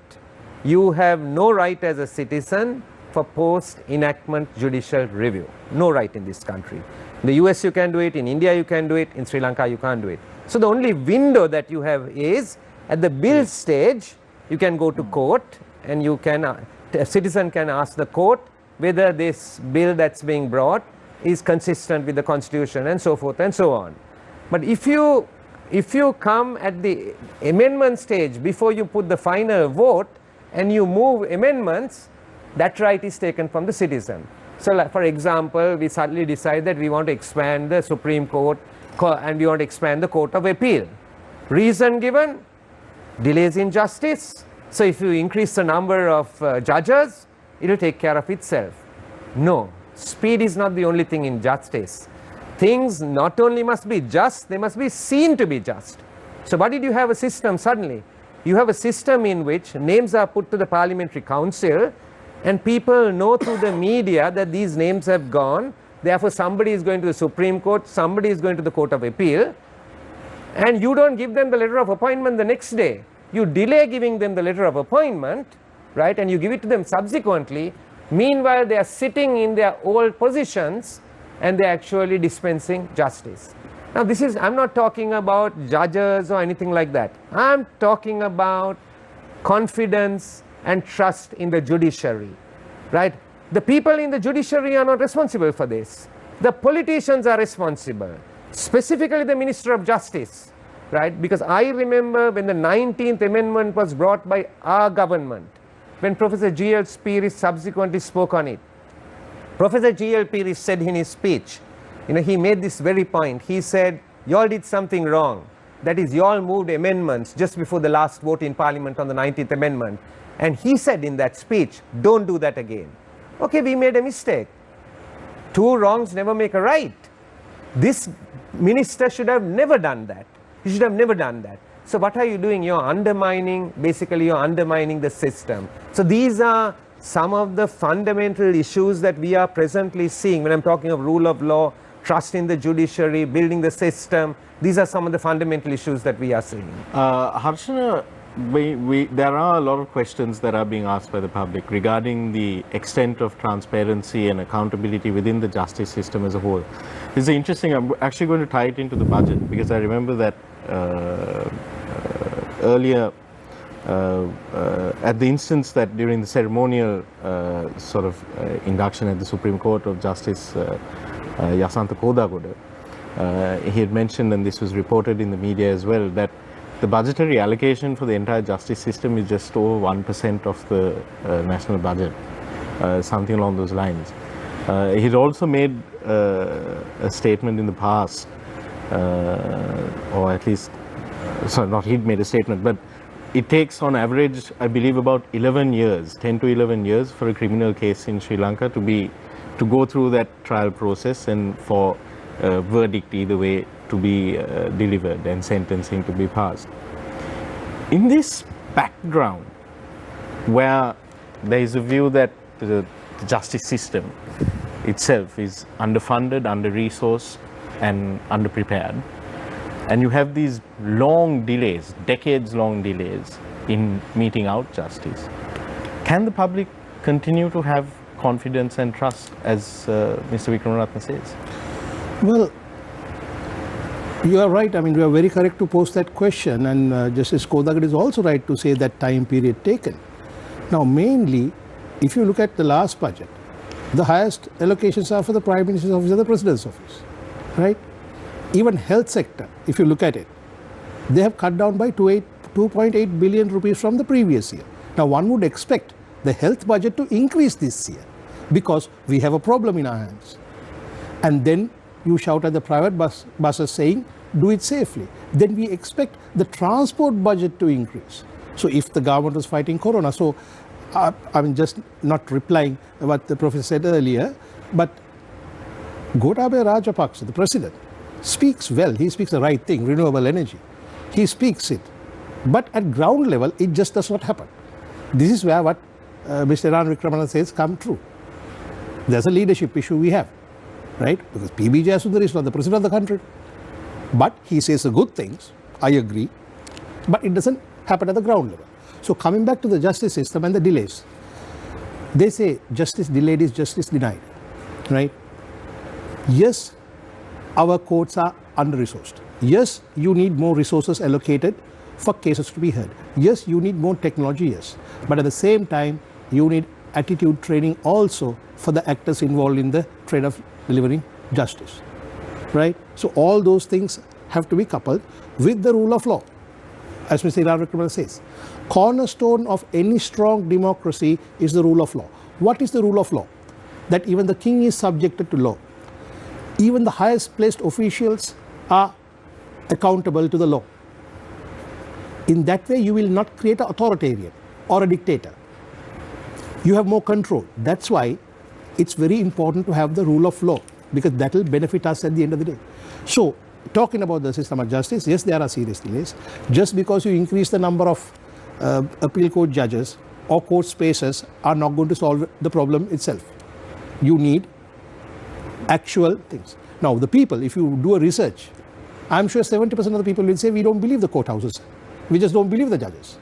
You have no right as a citizen for post-enactment judicial review. No right in this country. In the US you can do it, in India you can do it, in Sri Lanka you can't do it. So the only window that you have is at the bill stage, you can go to court and you can, a citizen can ask the court whether this bill that's being brought is consistent with the constitution and so forth and so on. But if you come at the amendment stage before you put the final vote and you move amendments, that right is taken from the citizen. So like, for example, we suddenly decide that we want to expand the Supreme Court and we want to expand the Court of Appeal. Reason given, delays in justice. So if you increase the number of judges, it will take care of itself. No, speed is not the only thing in justice. Things not only must be just, they must be seen to be just. So what did you have a system suddenly? You have a system in which names are put to the Parliamentary Council and people know through the media that these names have gone. Therefore, somebody is going to the Supreme Court, somebody is going to the Court of Appeal, and you don't give them the letter of appointment the next day. You delay giving them the letter of appointment, right, and you give it to them subsequently. Meanwhile, they are sitting in their old positions and they are actually dispensing justice. Now this is, I'm not talking about judges or anything like that. I'm talking about confidence and trust in the judiciary, right? The people in the judiciary are not responsible for this. The politicians are responsible, specifically the Minister of Justice, right? Because I remember when the 19th Amendment was brought by our government, when Professor G.L. Spearis subsequently spoke on it. Professor G.L. Spearis said in his speech, he made this very point. He said, you all did something wrong. That is, you all moved amendments just before the last vote in Parliament on the 19th Amendment. And he said in that speech, don't do that again. Okay, we made a mistake. Two wrongs never make a right. This minister should have never done that. He should have never done that. So what are you doing? You're undermining, basically you're undermining the system. So these are some of the fundamental issues that we are presently seeing when I'm talking of rule of law, trust in the judiciary, building the system. These are some of the fundamental issues that we are seeing. Harshana, there are a lot of questions that are being asked by the public regarding the extent of transparency and accountability within the justice system as a whole. This is interesting. I'm actually going to tie it into the budget because I remember that earlier at the instance that during the ceremonial induction at the Supreme Court of Justice Yasantha Kodagoda, he had mentioned, and this was reported in the media as well, that the budgetary allocation for the entire justice system is just over 1% of the national budget, something along those lines. He'd also made a statement in the past, or at least, sorry, not he'd made a statement, but it takes on average, I believe, about 11 years, 10 to 11 years for a criminal case in Sri Lanka to go through that trial process and for a verdict either way to be delivered and sentencing to be passed. In this background, where there is a view that the justice system itself is underfunded, under-resourced and underprepared, and you have these long delays, decades-long delays in meting out justice, can the public continue to have confidence and trust, as Mr. Wickramaratne says? Well, you are right. I mean, you are very correct to pose that question, and Justice Kodagad is also right to say that time period taken. Now, mainly, if you look at the last budget, the highest allocations are for the Prime Minister's office and the President's office, right? Even health sector, if you look at it, they have cut down by 2.8 billion rupees from the previous year. Now one would expect the health budget to increase this year because we have a problem in our hands. And then you shout at the private buses saying, do it safely. Then we expect the transport budget to increase. So if the government was fighting corona, so I'm just not replying what the professor said earlier, but Gotabaya Rajapaksa, the president, speaks well. He speaks the right thing, renewable energy. He speaks it. But at ground level, it just does not happen. This is where what Mr. Ran Wickramanan says come true. There's a leadership issue we have, right? Because PB Jayasundar is not the president of the country. But he says the good things, I agree, but it doesn't happen at the ground level. So coming back to the justice system and the delays, they say justice delayed is justice denied, right? Yes, our courts are under-resourced. Yes, you need more resources allocated for cases to be heard. Yes, you need more technology, yes. But at the same time, you need attitude training also for the actors involved in the trade of delivering justice, right? So all those things have to be coupled with the rule of law. As Mr. Ran Wickramanan says, cornerstone of any strong democracy is the rule of law. What is the rule of law? That even the king is subjected to law. Even the highest placed officials are accountable to the law. In that way, you will not create an authoritarian or a dictator. You have more control. That's why it's very important to have the rule of law, because that will benefit us at the end of the day. So, talking about the system of justice, yes, there are serious delays. Just because you increase the number of appeal court judges or court spaces are not going to solve the problem itself. You need actual things. Now, the people, if you do a research, I'm sure 70% of the people will say, we don't believe the courthouses. We just don't believe the judges.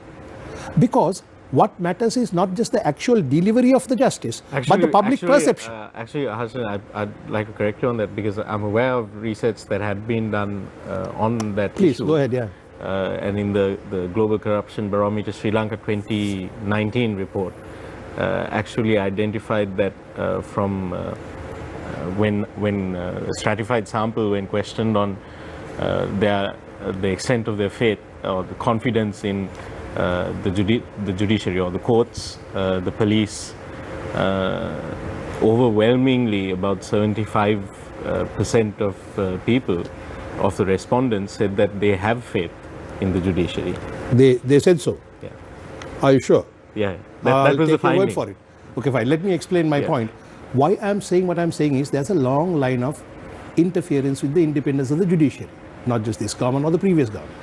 Because what matters is not just the actual delivery of the justice, but the public perception. Actually, Hassan, I'd like to correct you on that, because I'm aware of research that had been done on that Please, issue. go ahead, yeah. And in the Global Corruption Barometer Sri Lanka 2019 report, actually identified that from when a stratified sample, when questioned on the extent of their faith or the confidence in the judiciary or the courts, the police, overwhelmingly about 75% of people, of the respondents, said that they have faith in the judiciary. They said so? Yeah. Are you sure? Yeah, that was the finding. Word for it. Okay, fine. Let me explain my point. Why I'm saying what I'm saying is there's a long line of interference with the independence of the judiciary, not just this government or the previous government.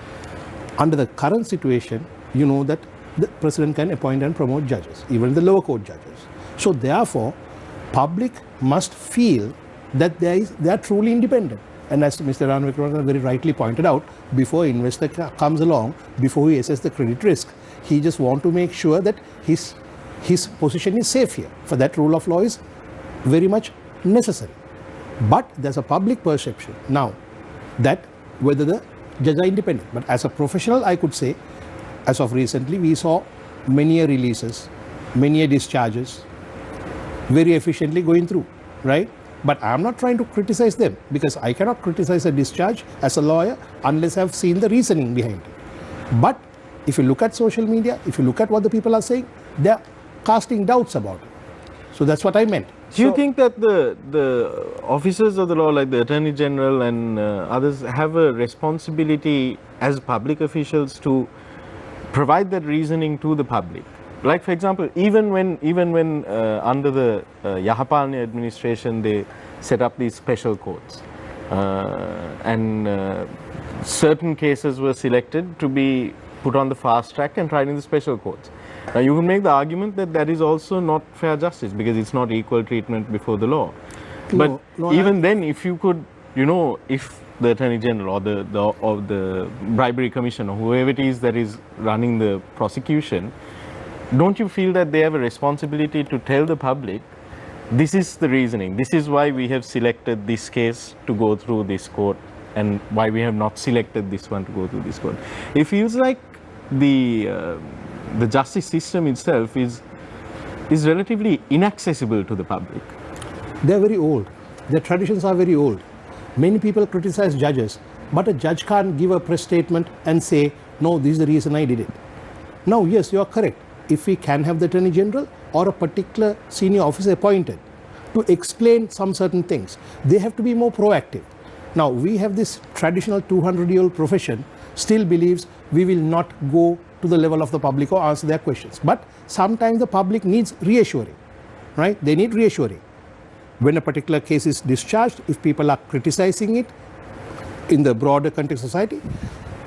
Under the current situation, you know that the president can appoint and promote judges, even the lower court judges. So therefore, public must feel that they are truly independent. And as Mr. Ran Wickramanan very rightly pointed out, before investor comes along, before he assesses the credit risk, he just wants to make sure that his position is safe here. For that, rule of law is very much necessary. But there's a public perception now that whether the judges are independent. But as a professional, I could say, as of recently, we saw many releases, many discharges, very efficiently going through, right? But I'm not trying to criticize them, because I cannot criticize a discharge as a lawyer unless I've seen the reasoning behind it. But if you look at social media, if you look at what the people are saying, they're casting doubts about it. So that's what I meant. Do you think that the officers of the law, like the Attorney General and others, have a responsibility as public officials to provide that reasoning to the public? Like, for example, even when under the Yahapalani administration, they set up these special courts, and certain cases were selected to be put on the fast track and tried in the special courts. Now, you can make the argument that that is also not fair justice, because it's not equal treatment before the law. But even then, if you could, if the Attorney General or the Bribery Commission or whoever it is that is running the prosecution, don't you feel that they have a responsibility to tell the public, this is the reasoning, this is why we have selected this case to go through this court, and why we have not selected this one to go through this court? It feels like the justice system itself is relatively inaccessible to the public. They're very old. Their traditions are very old. Many people criticize judges, but a judge can't give a press statement and say, no, this is the reason I did it. Now, yes, you are correct. If we can have the Attorney General or a particular senior officer appointed to explain some certain things, they have to be more proactive. Now, we have this traditional 200-year-old profession still believes we will not go to the level of the public or answer their questions. But sometimes the public needs reassuring, right? They need reassuring. When a particular case is discharged, if people are criticizing it in the broader context of society,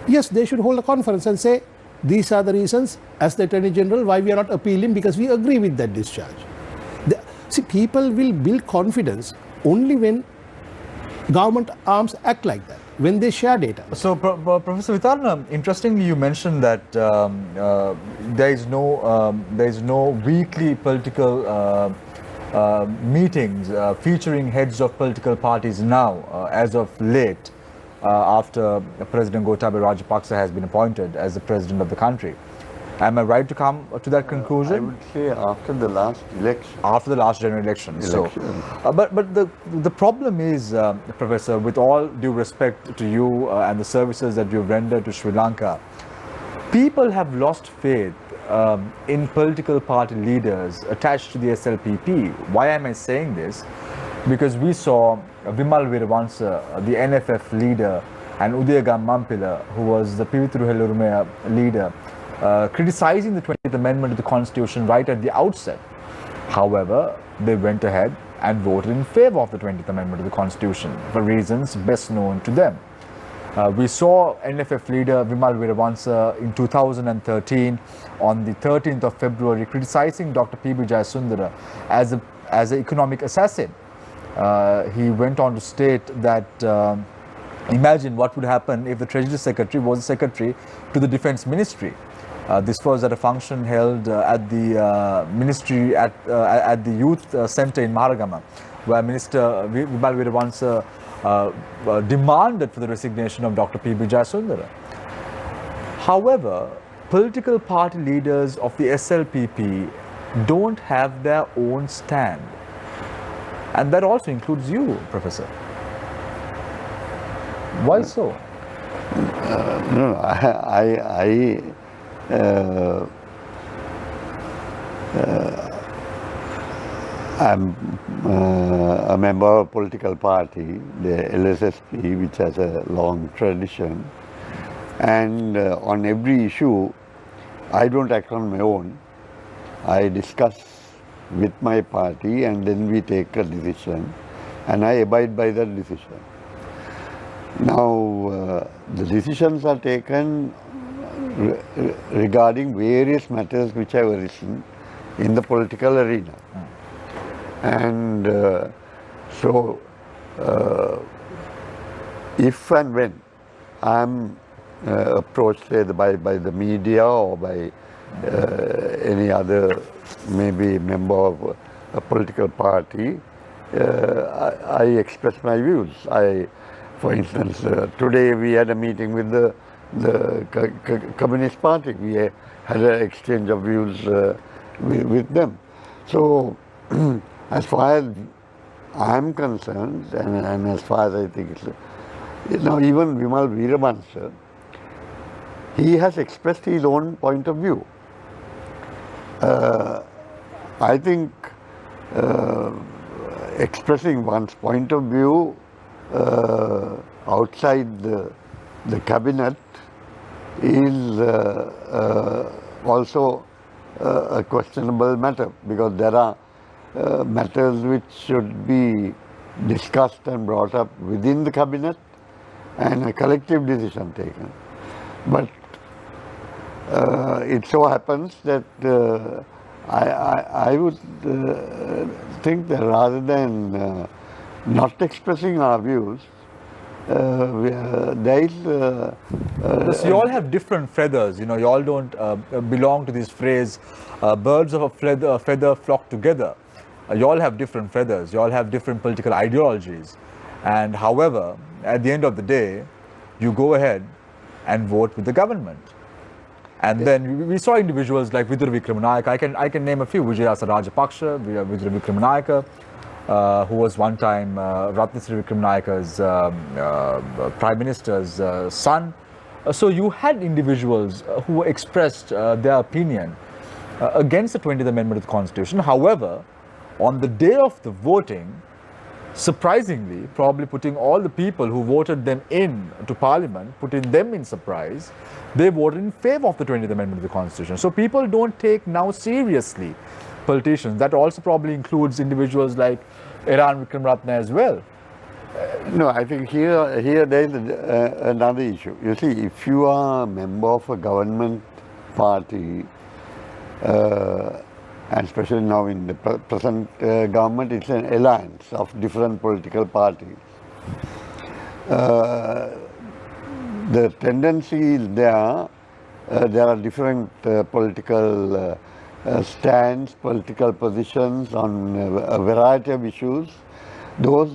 yes, they should hold a conference and say, these are the reasons as the Attorney General why we are not appealing, because we agree with that discharge. See, people will build confidence only when government arms act like that, when they share data. So, Professor Vitarna, interestingly, you mentioned that there is no weekly political meetings featuring heads of political parties now, as of late, after President Gotabaya Rajapaksa has been appointed as the president of the country. Am I right to come to that conclusion? I would say after the last election. After the last general election. So, but the problem is, Professor, with all due respect to you and the services that you've rendered to Sri Lanka, people have lost faith in political party leaders attached to the SLPP. Why am I saying this? Because we saw Vimal Weerawansa, the NFF leader, and Udayagam Mampila, who was the Pivithuruhelurumaya leader, criticizing the 20th Amendment to the Constitution right at the outset. However, they went ahead and voted in favor of the 20th Amendment to the Constitution for reasons best known to them. We saw NFF leader Vimal Weerawansa in 2013 on the 13th of February criticizing Dr. P.B. Jayasundara as an economic assassin. He went on to state that imagine what would happen if the Treasury Secretary was the Secretary to the Defence Ministry. This was at a function held at the ministry at the Youth Centre in Maharagama, where Minister Vimal Weerawansa demanded for the resignation of Dr. P.B. Jayasundara. However, political party leaders of the SLPP don't have their own stand. And that also includes you, Professor. Why so? No, I'm a member of a political party, the LSSP, which has a long tradition. And on every issue, I don't act on my own. I discuss with my party and then we take a decision. And I abide by that decision. Now, the decisions are taken regarding various matters which have arisen in the political arena. And so, if and when I am approached say, by the media or by any other maybe member of a political party, I express my views. For instance, today we had a meeting with the Communist Party. We had an exchange of views with them. So, as far as I am concerned, and as far as I think it's, now even Vimal Weerawansa, he has expressed his own point of view. I think expressing one's point of view outside the cabinet is also a questionable matter, because there are matters which should be discussed and brought up within the cabinet and a collective decision taken. But it so happens that I would think that rather than not expressing our views, there is... so you all have different feathers, you know, you all don't belong to this phrase, birds of a feather flock together. You all have different feathers, you all have different political ideologies. And however, at the end of the day, you go ahead and vote with the government. And then we saw individuals like Vidura Vikramanayaka. I can name a few: Vijayasa Rajapaksa, Vidura Vikramanayaka, who was one time Ratnasri Wickramasinge's Prime Minister's son. So you had individuals who expressed their opinion against the 20th Amendment of the Constitution. However, on the day of the voting, surprisingly, probably putting all the people who voted them in to Parliament, putting them in surprise, they voted in favor of the 20th Amendment of the Constitution. So people don't take now seriously politicians. That also probably includes individuals like Iran Wickramaratne as well. No, I think here there is another issue. You see, if you are a member of a government party, and especially now in the present government, it's an alliance of different political parties. The tendency is there are different political stands, political positions on a variety of issues. Those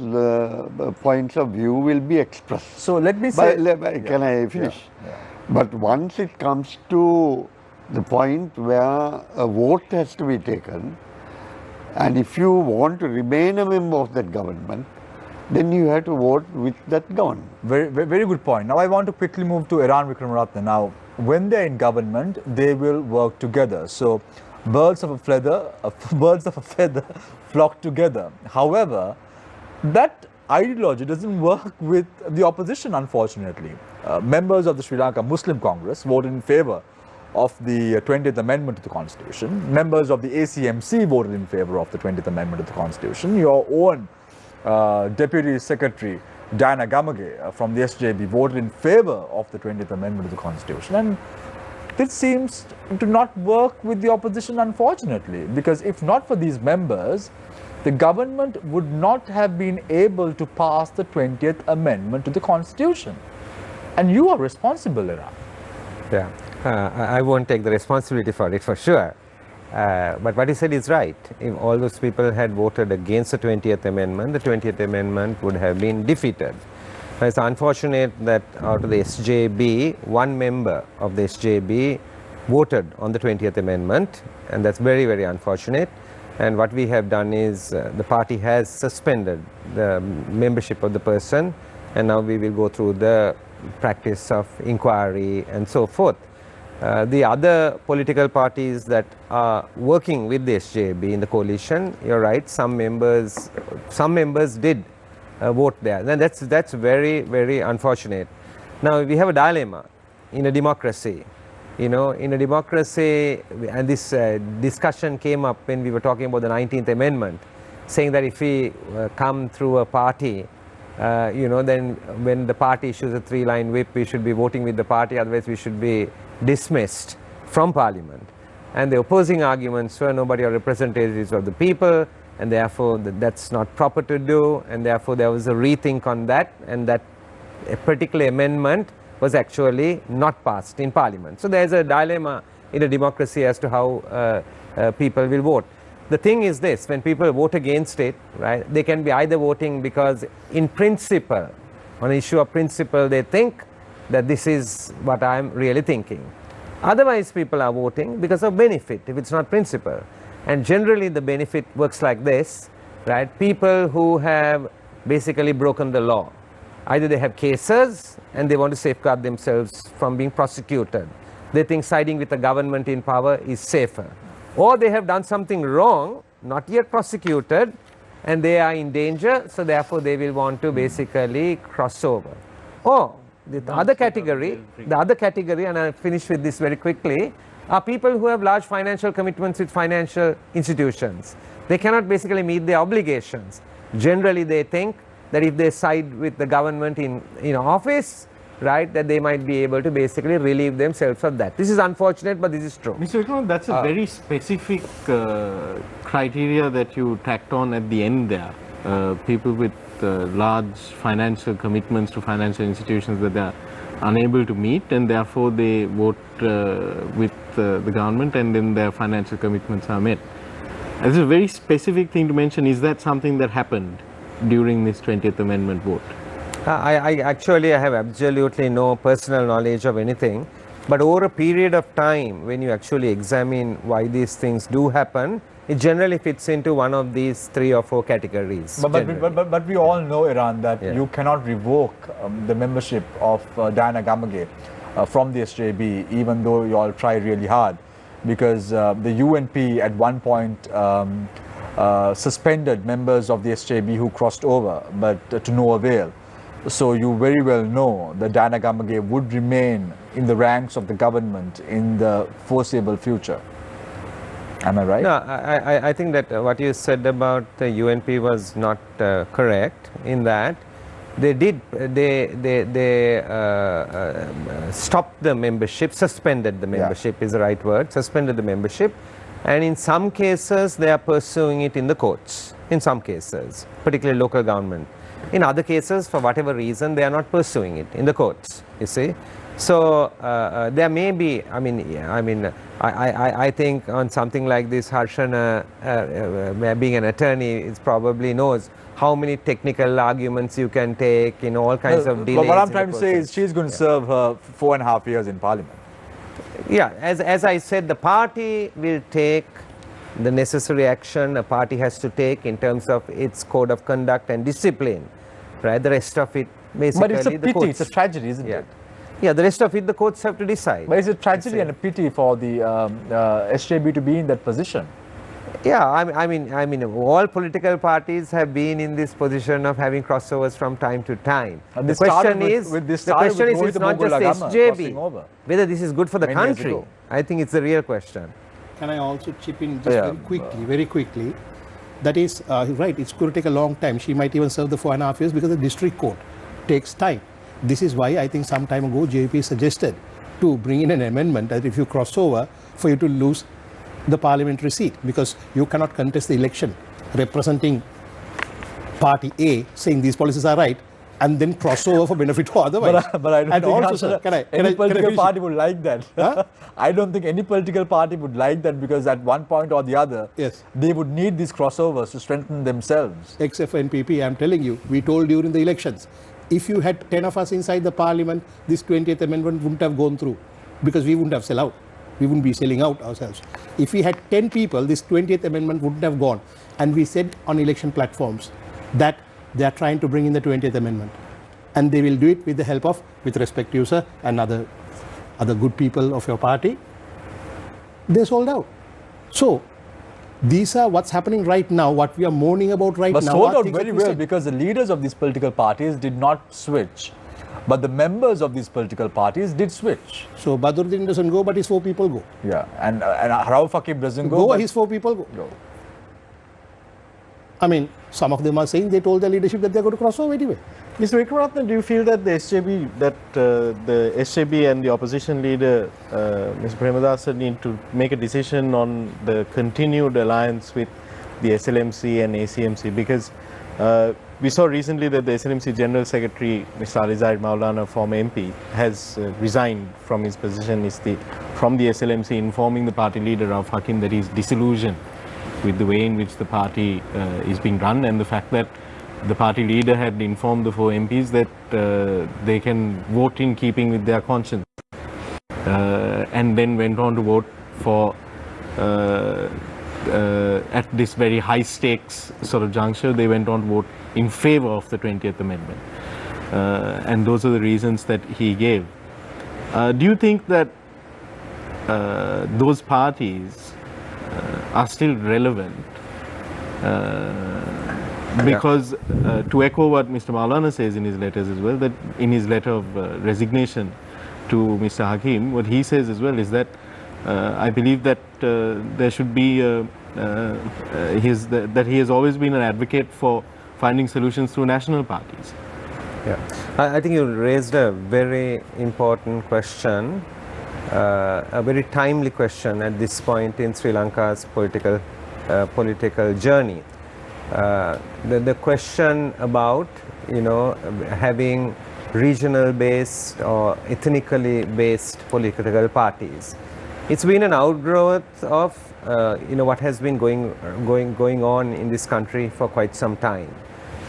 points of view will be expressed. So let me say... Can I finish? Yeah. But once it comes to the point where a vote has to be taken, and if you want to remain a member of that government, then you have to vote with that government. Very good point. Now I want to quickly move to Iran Wickramaratne. Now, when they're in government, they will work together. So birds of a feather flock together. However, that ideology doesn't work with the opposition, unfortunately. Members of the Sri Lanka Muslim Congress voted in favor of the 20th Amendment to the Constitution. Members of the ACMC voted in favor of the 20th Amendment of the Constitution. Your own Deputy Secretary Diana Gamage from the SJB voted in favor of the 20th Amendment of the Constitution. And this seems to not work with the opposition, unfortunately, because if not for these members, the government would not have been able to pass the 20th Amendment to the Constitution. And you are responsible, Iran. Yeah, I won't take the responsibility for it for sure. But what he said is right. If all those people had voted against the 20th Amendment, the 20th Amendment would have been defeated. It's unfortunate that out of the SJB, one member of the SJB voted on the 20th Amendment, and that's very, very unfortunate. And what we have done is the party has suspended the membership of the person, and now we will go through the practice of inquiry and so forth. The other political parties that are working with the SJB in the coalition, you're right, some members did vote there. And that's very, very unfortunate. Now we have a dilemma in a democracy. You know, in a democracy, and this discussion came up when we were talking about the 19th Amendment, saying that if we come through a party, you know, then when the party issues a 3-line whip, we should be voting with the party, otherwise we should be dismissed from Parliament. And the opposing arguments were nobody are representatives of the people, and therefore that's not proper to do, and therefore there was a rethink on that, and that a particular amendment was actually not passed in Parliament. So there's a dilemma in a democracy as to how people will vote. The thing is this, when people vote against it, right, they can be either voting because in principle, on an issue of principle, they think that this is what I'm really thinking. Otherwise, people are voting because of benefit, if it's not principle. And generally, the benefit works like this, right? People who have basically broken the law. Either they have cases and they want to safeguard themselves from being prosecuted. They think siding with the government in power is safer. Or they have done something wrong, not yet prosecuted, and they are in danger, so therefore they will want to basically cross over. Or the other category, and I'll finish with this very quickly, are people who have large financial commitments with financial institutions. They cannot basically meet their obligations. Generally, they think that if they side with the government in office, right, that they might be able to basically relieve themselves of that. This is unfortunate, but this is true. Mr. Wickramaratne, that's a very specific criteria that you tacked on at the end there. People with large financial commitments to financial institutions that they are unable to meet, and therefore they vote with the government, and then their financial commitments are met. This is a very specific thing to mention. Is that something that happened during this 20th Amendment vote? I have absolutely no personal knowledge of anything, but over a period of time, when you actually examine why these things do happen, it generally fits into one of these 3 or 4 categories. But we all know, Iran, that Yeah. you cannot revoke the membership of Diana Gamage from the SJB, even though you all try really hard, because the UNP at one point suspended members of the SJB who crossed over, but to no avail. So you very well know that Diana Gamage would remain in the ranks of the government in the foreseeable future. Am I right? No, I think that what you said about the UNP was not correct, in that they stopped the membership, suspended the membership is the right word, suspended the membership, and in some cases they are pursuing it in the courts, in some cases, particularly local government. In other cases, for whatever reason, they are not pursuing it in the courts, you see. So there may be, I think on something like this, Harshana, being an attorney, is probably knows how many technical arguments you can take in all kinds of delays. But what I'm trying to say is she's going to serve her 4.5 years in Parliament. Yeah, as I said, the party will take the necessary action a party has to take in terms of its code of conduct and discipline, right? The rest of it, basically, But it's a the pity, courts. it's a tragedy, isn't Yeah. it? Yeah, the rest of it, the courts have to decide. But it's a tragedy and a pity for the SJB to be in that position. Yeah, I mean, all political parties have been in this position of having crossovers from time to time. And The this started question with- this is, started with it's Mohit not just Mogul Agama SJB, crossing over whether this is good for the many years country. ago. I think it's the real question. Can I also chip in just Yeah. very quickly? That is, right, it's going to take a long time. She might even serve the 4.5 years because the district court takes time. This is why I think some time ago JP suggested to bring in an amendment that if you cross over, for you to lose the parliamentary seat, because you cannot contest the election representing party A saying these policies are right and then cross over for benefit to otherwise. But I don't And think also, Harsana, sir, can I political finish? party would like that. Huh? I don't think any political party would like that, because at one point or the other, Yes. they would need these crossovers to strengthen themselves. Except for NPP, I'm telling you, we told during the elections, if you had 10 of us inside the parliament, this 20th amendment wouldn't have gone through, because we wouldn't have sell out. We wouldn't be selling out ourselves. If we had 10 people, this 20th amendment wouldn't have gone. And we said on election platforms that they are trying to bring in the 20th amendment. And they will do it with the help of, with respect to you, sir, and other good people of your party. They sold out. So, these are what's happening right now, what we are mourning about right But now. sold are out things very that we well, said. because the leaders of these political parties did not switch. But the members of these political parties did switch. So Badruddin doesn't go, but his 4 people go. Yeah, and Rauf Hakib doesn't go. Go, but- his 4 people go. Go. I mean, some of them are saying they told their leadership that they're going to cross over anyway. Mr. Vikramatne, do you feel that the SJB and the opposition leader, Mr. Premadasa, need to make a decision on the continued alliance with the SLMC and ACMC? Because we saw recently that the SLMC General Secretary, Mr. Ali Zaid Maulana, former MP, has resigned from his position from the SLMC, informing the party leader Rauf Hakim that he's disillusioned with the way in which the party is being run, and the fact that the party leader had informed the 4 MPs that they can vote in keeping with their conscience, and then went on to vote for at this very high stakes sort of juncture, they went on to vote in favor of the 20th Amendment. And those are the reasons that he gave. Do you think that those parties are still relevant? Because to echo what Mr. Maulana says in his letters as well, that in his letter of resignation to Mr. Hakim, what he says as well is that I believe that there should be that he has always been an advocate for finding solutions through national parties. Yeah, I think you raised a very important question, a very timely question at this point in Sri Lanka's political journey. The question about, having regional based or ethnically based political parties. It's been an outgrowth of what has been going on in this country for quite some time.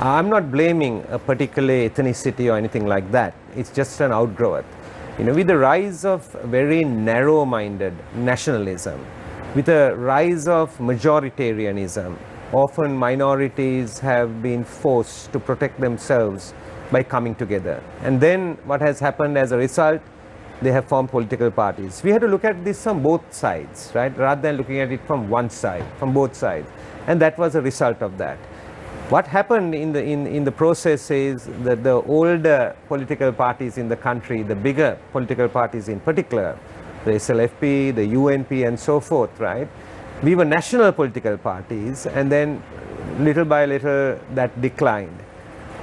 I'm not blaming a particular ethnicity or anything like that. It's just an outgrowth. With the rise of very narrow-minded nationalism, With the rise of majoritarianism, often minorities have been forced to protect themselves by coming together. And then what has happened as a result, they have formed political parties. We have to look at this from both sides, right? Rather than looking at it from one side, from both sides. And that was a result of that. What happened in the process is that the older political parties in the country, the bigger political parties in particular, the SLFP, the UNP and so forth, right? We were national political parties, and then little by little that declined.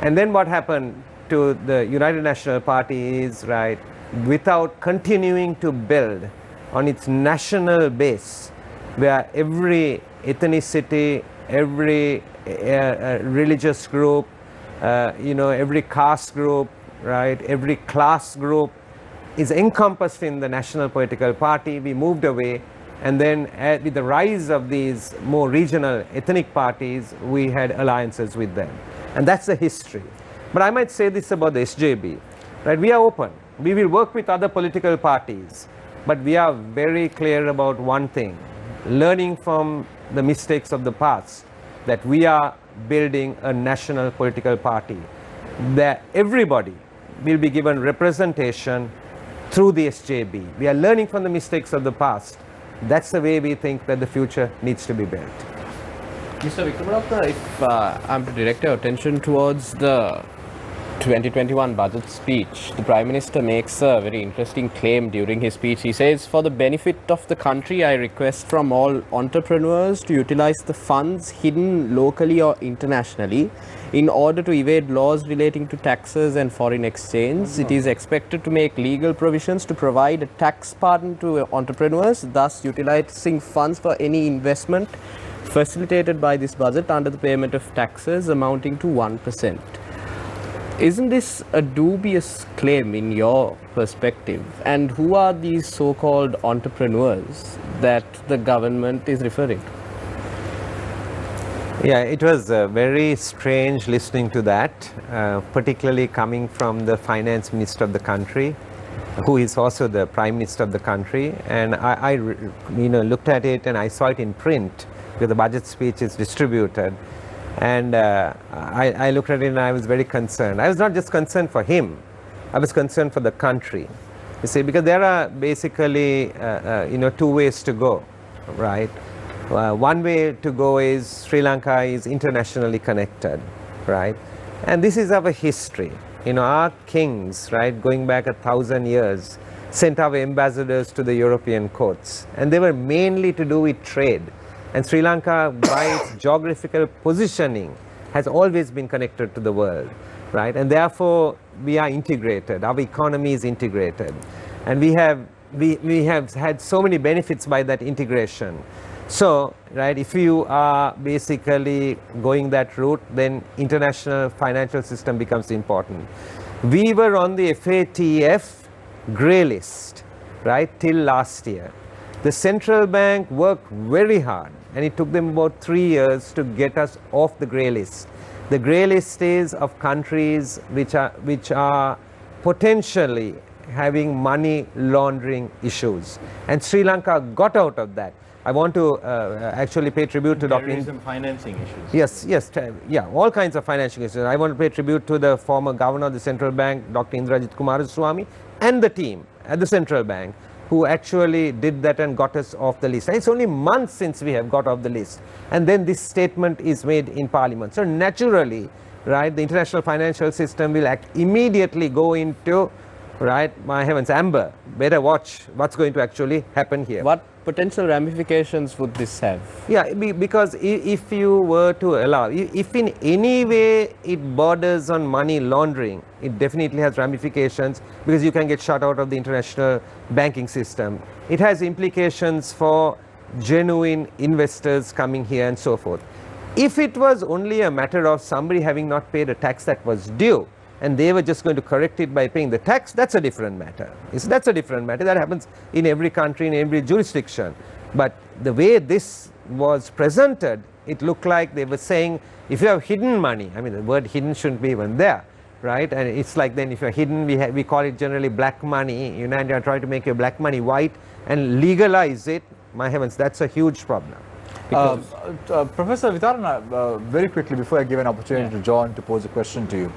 And then what happened to the United National Party is, right, without continuing to build on its national base, where every ethnicity, every religious group, every caste group, right, every class group is encompassed in the national political party, we moved away. And then with the rise of these more regional ethnic parties, we had alliances with them. And that's the history. But I might say this about the SJB, right? We are open. We will work with other political parties. But we are very clear about one thing, learning from the mistakes of the past, that we are building a national political party, that everybody will be given representation through the SJB. We are learning from the mistakes of the past. That's the way we think that the future needs to be built. Mr. Vikramatne, if I'm to direct your attention towards the 2021 budget speech, the Prime Minister makes a very interesting claim during his speech. He says, for the benefit of the country, I request from all entrepreneurs to utilize the funds hidden locally or internationally in order to evade laws relating to taxes and foreign exchange. It is expected to make legal provisions to provide a tax pardon to entrepreneurs, thus utilizing funds for any investment facilitated by this budget under the payment of taxes amounting to 1%. Isn't this a dubious claim in your perspective? And who are these so-called entrepreneurs that the government is referring to? Yeah, it was very strange listening to that, particularly coming from the finance minister of the country, who is also the prime minister of the country. And I looked at it and I saw it in print because the budget speech is distributed. And I looked at it and I was very concerned. I was not just concerned for him, I was concerned for the country. You see, because there are basically, two ways to go, right? One way to go is Sri Lanka is internationally connected, right? And this is our history. Our kings, right, going back 1,000 years, sent our ambassadors to the European courts. And they were mainly to do with trade. And Sri Lanka, by its geographical positioning, has always been connected to the world, right? And therefore, we are integrated. Our economy is integrated. And we have had so many benefits by that integration. So, right, if you are basically going that route, then international financial system becomes important. We were on the FATF grey list, right, till last year. The central bank worked very hard, and it took them about 3 years to get us off the grey list. The grey list is of countries which are potentially having money laundering issues, and Sri Lanka got out of that. I want to actually pay tribute to Dr. Some financing issues. Yes, all kinds of financial issues. I want to pay tribute to the former governor of the central bank, Dr. Indrajit Kumaraswamy, and the team at the central bank, who actually did that and got us off the list. And it's only months since we have got off the list. And then this statement is made in Parliament. So naturally, right, the international financial system will immediately go into, right, my heavens, amber. Better watch what's going to actually happen here. What potential ramifications would this have? Yeah, because if you were to allow, if in any way it borders on money laundering, it definitely has ramifications because you can get shut out of the international banking system. It has implications for genuine investors coming here and so forth. If it was only a matter of somebody having not paid a tax that was due, and they were just going to correct it by paying the tax, that's a different matter. That's a different matter. That happens in every country, in every jurisdiction. But the way this was presented, it looked like they were saying, if you have hidden money, I mean, the word hidden shouldn't be even there, right? And it's like then if you're hidden, we call it generally black money, and you're trying to make your black money white and legalize it, My heavens, that's a huge problem. Because Professor Vitarana, very quickly before I give an opportunity to John to pose a question to you,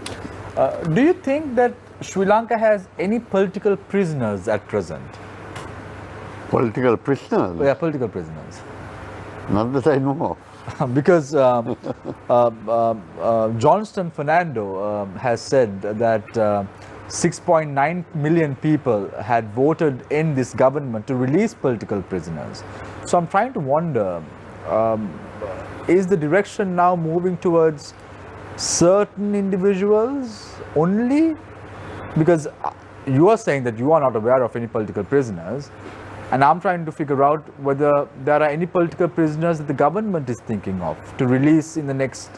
do you think that Sri Lanka has any political prisoners at present? Political prisoners? Yeah, political prisoners. Not that I know of. Because Johnston Fernando has said that 6.9 million people had voted in this government to release political prisoners. So I'm trying to wonder, is the direction now moving towards certain individuals only? Because you are saying that you are not aware of any political prisoners, and I'm trying to figure out whether there are any political prisoners that the government is thinking of to release in the next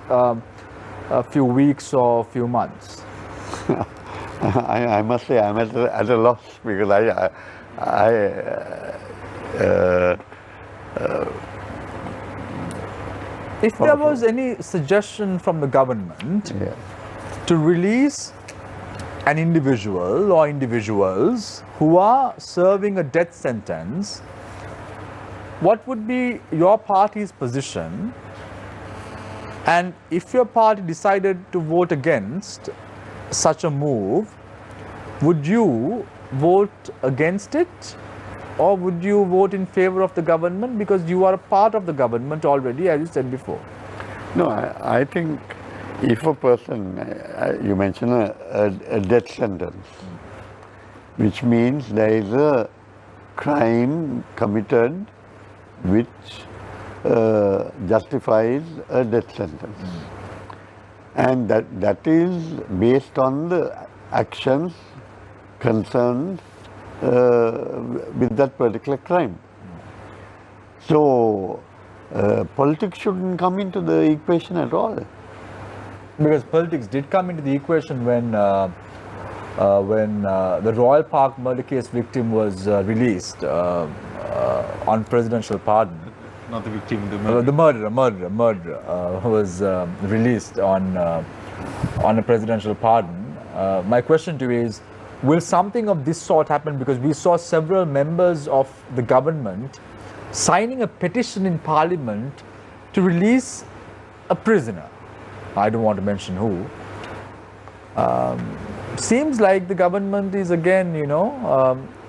few weeks or few months. I must say I'm at a loss, because if there was any suggestion from the government to release an individual or individuals who are serving a death sentence, what would be your party's position? And if your party decided to vote against such a move, would you vote against it, or would you vote in favor of the government because you are a part of the government already, as you said before? No, I think if a person, you mentioned a death sentence, which means there is a crime committed which justifies a death sentence. And that is based on the actions concerned with that particular crime. So politics shouldn't come into the equation at all. Because politics did come into the equation when the Royal Park murder case victim was released on presidential pardon. Not the victim, The murderer was released on a presidential pardon. My question to you is, will something of this sort happen? Because we saw several members of the government signing a petition in Parliament to release a prisoner. I don't want to mention who. Seems like the government is again,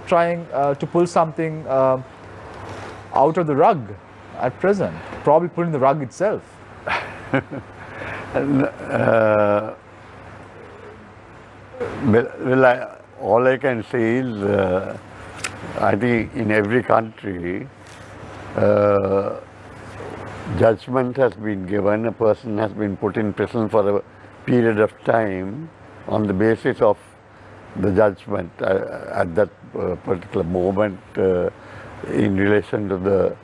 trying to pull something out of the rug at present, probably pulling the rug itself. All I can say is, I think in every country, judgment has been given, a person has been put in prison for a period of time on the basis of the judgment at that particular moment in relation to the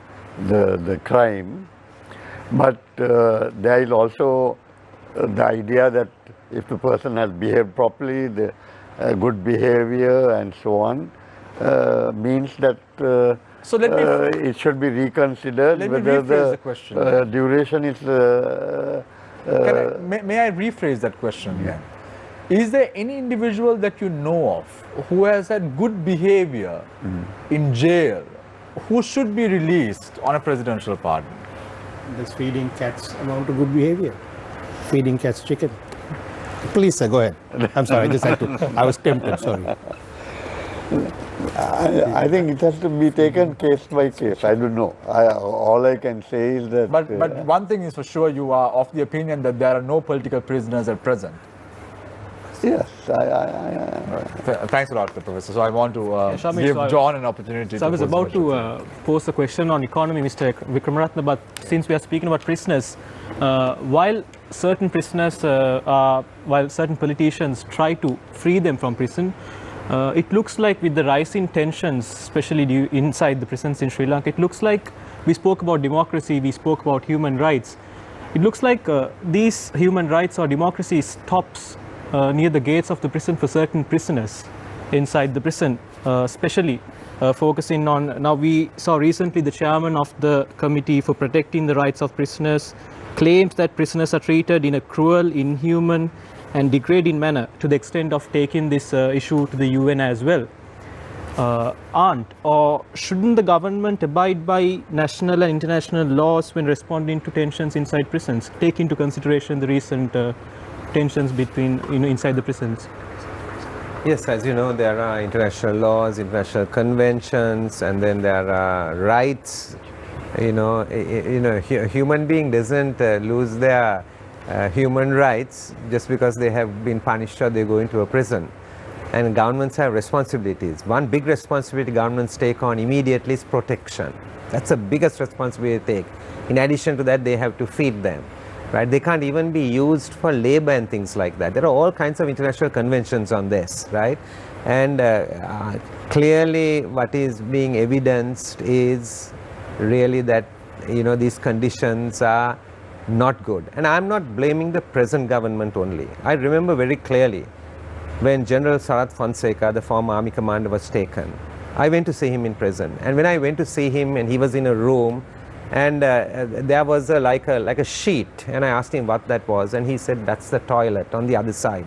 crime. But there is also the idea that if the person has behaved properly, the good behavior and so on, means that So let me it should be reconsidered whether the question. Duration is... may I rephrase that question again? Is there any individual that you know of who has had good behavior in jail, who should be released on a presidential pardon? Does feeding cats amount to good behavior? Feeding cats chicken? Please, sir, go ahead. I'm sorry, I just had to. I was tempted, sorry. I think it has to be taken case by case. I don't know. All I can say is that... But one thing is for sure, you are of the opinion that there are no political prisoners at present. Yes. Thanks a lot, Professor. So I want to give John an opportunity. So I was about to pose a question on economy, Mr. Vikramaratne, but since we are speaking about prisoners, while certain prisoners, while certain politicians try to free them from prison, it looks like with the rising tensions, especially inside the prisons in Sri Lanka, it looks like we spoke about democracy, we spoke about human rights. It looks like these human rights or democracy stops near the gates of the prison for certain prisoners inside the prison, especially focusing on, now we saw recently the chairman of the Committee for Protecting the Rights of Prisoners claims that prisoners are treated in a cruel, inhuman and degrading manner, to the extent of taking this issue to the UN as well. aren't, or shouldn't the government abide by national and international laws when responding to tensions inside prisons? Take into consideration the recent tensions between, inside the prisons. Yes, as you know, there are international laws, international conventions, and then there are rights. A human being doesn't lose their human rights just because they have been punished or they go into a prison. And governments have responsibilities. One big responsibility governments take on immediately is protection. That's the biggest responsibility they take. In addition to that, they have to feed them. Right? They can't even be used for labor and things like that. There are all kinds of international conventions on this, right? And clearly what is being evidenced is really that, these conditions are not good. And I'm not blaming the present government only. I remember very clearly when General Sarath Fonseca, the former army commander, was taken. I went to see him in prison. And when I went to see him and he was in a room, and there was like a sheet, and I asked him what that was, and he said that's the toilet on the other side.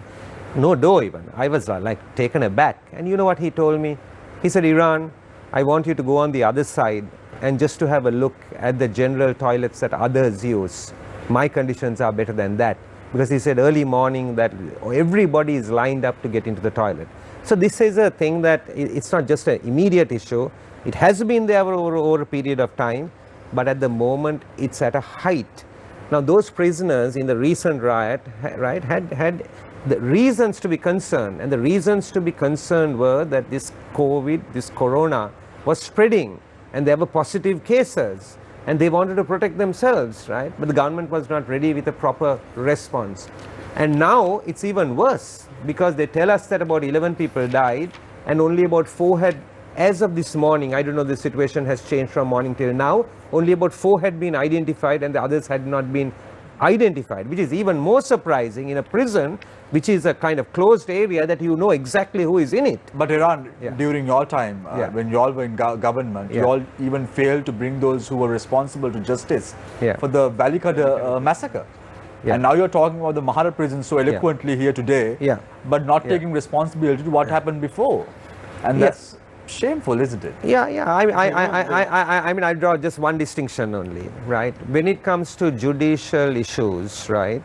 No door even. I was like taken aback. And you know what he told me? He said, Iran, I want you to go on the other side and just to have a look at the general toilets that others use. My conditions are better than that. Because he said early morning that everybody is lined up to get into the toilet. So this is a thing that it's not just an immediate issue. It has been there over a period of time. But at the moment, it's at a height. Now, those prisoners in the recent riot, right, had the reasons to be concerned. And the reasons to be concerned were that this COVID, this corona, was spreading. And there were positive cases. And they wanted to protect themselves, right? But the government was not ready with a proper response. And now, it's even worse. Because they tell us that about 11 people died. And only about 4 had, as of this morning, I don't know, the situation has changed from morning till now. Only about 4 had been identified and the others had not been identified, which is even more surprising in a prison, which is a kind of closed area that you know exactly who is in it. But Iran, during your time, when you all were in government, you all even failed to bring those who were responsible to justice for the Balikad massacre. And now you're talking about the Mahara prison so eloquently here today, but not taking responsibility to what happened before. And that's shameful, isn't it? I mean, I draw just one distinction only, right? When it comes to judicial issues, right?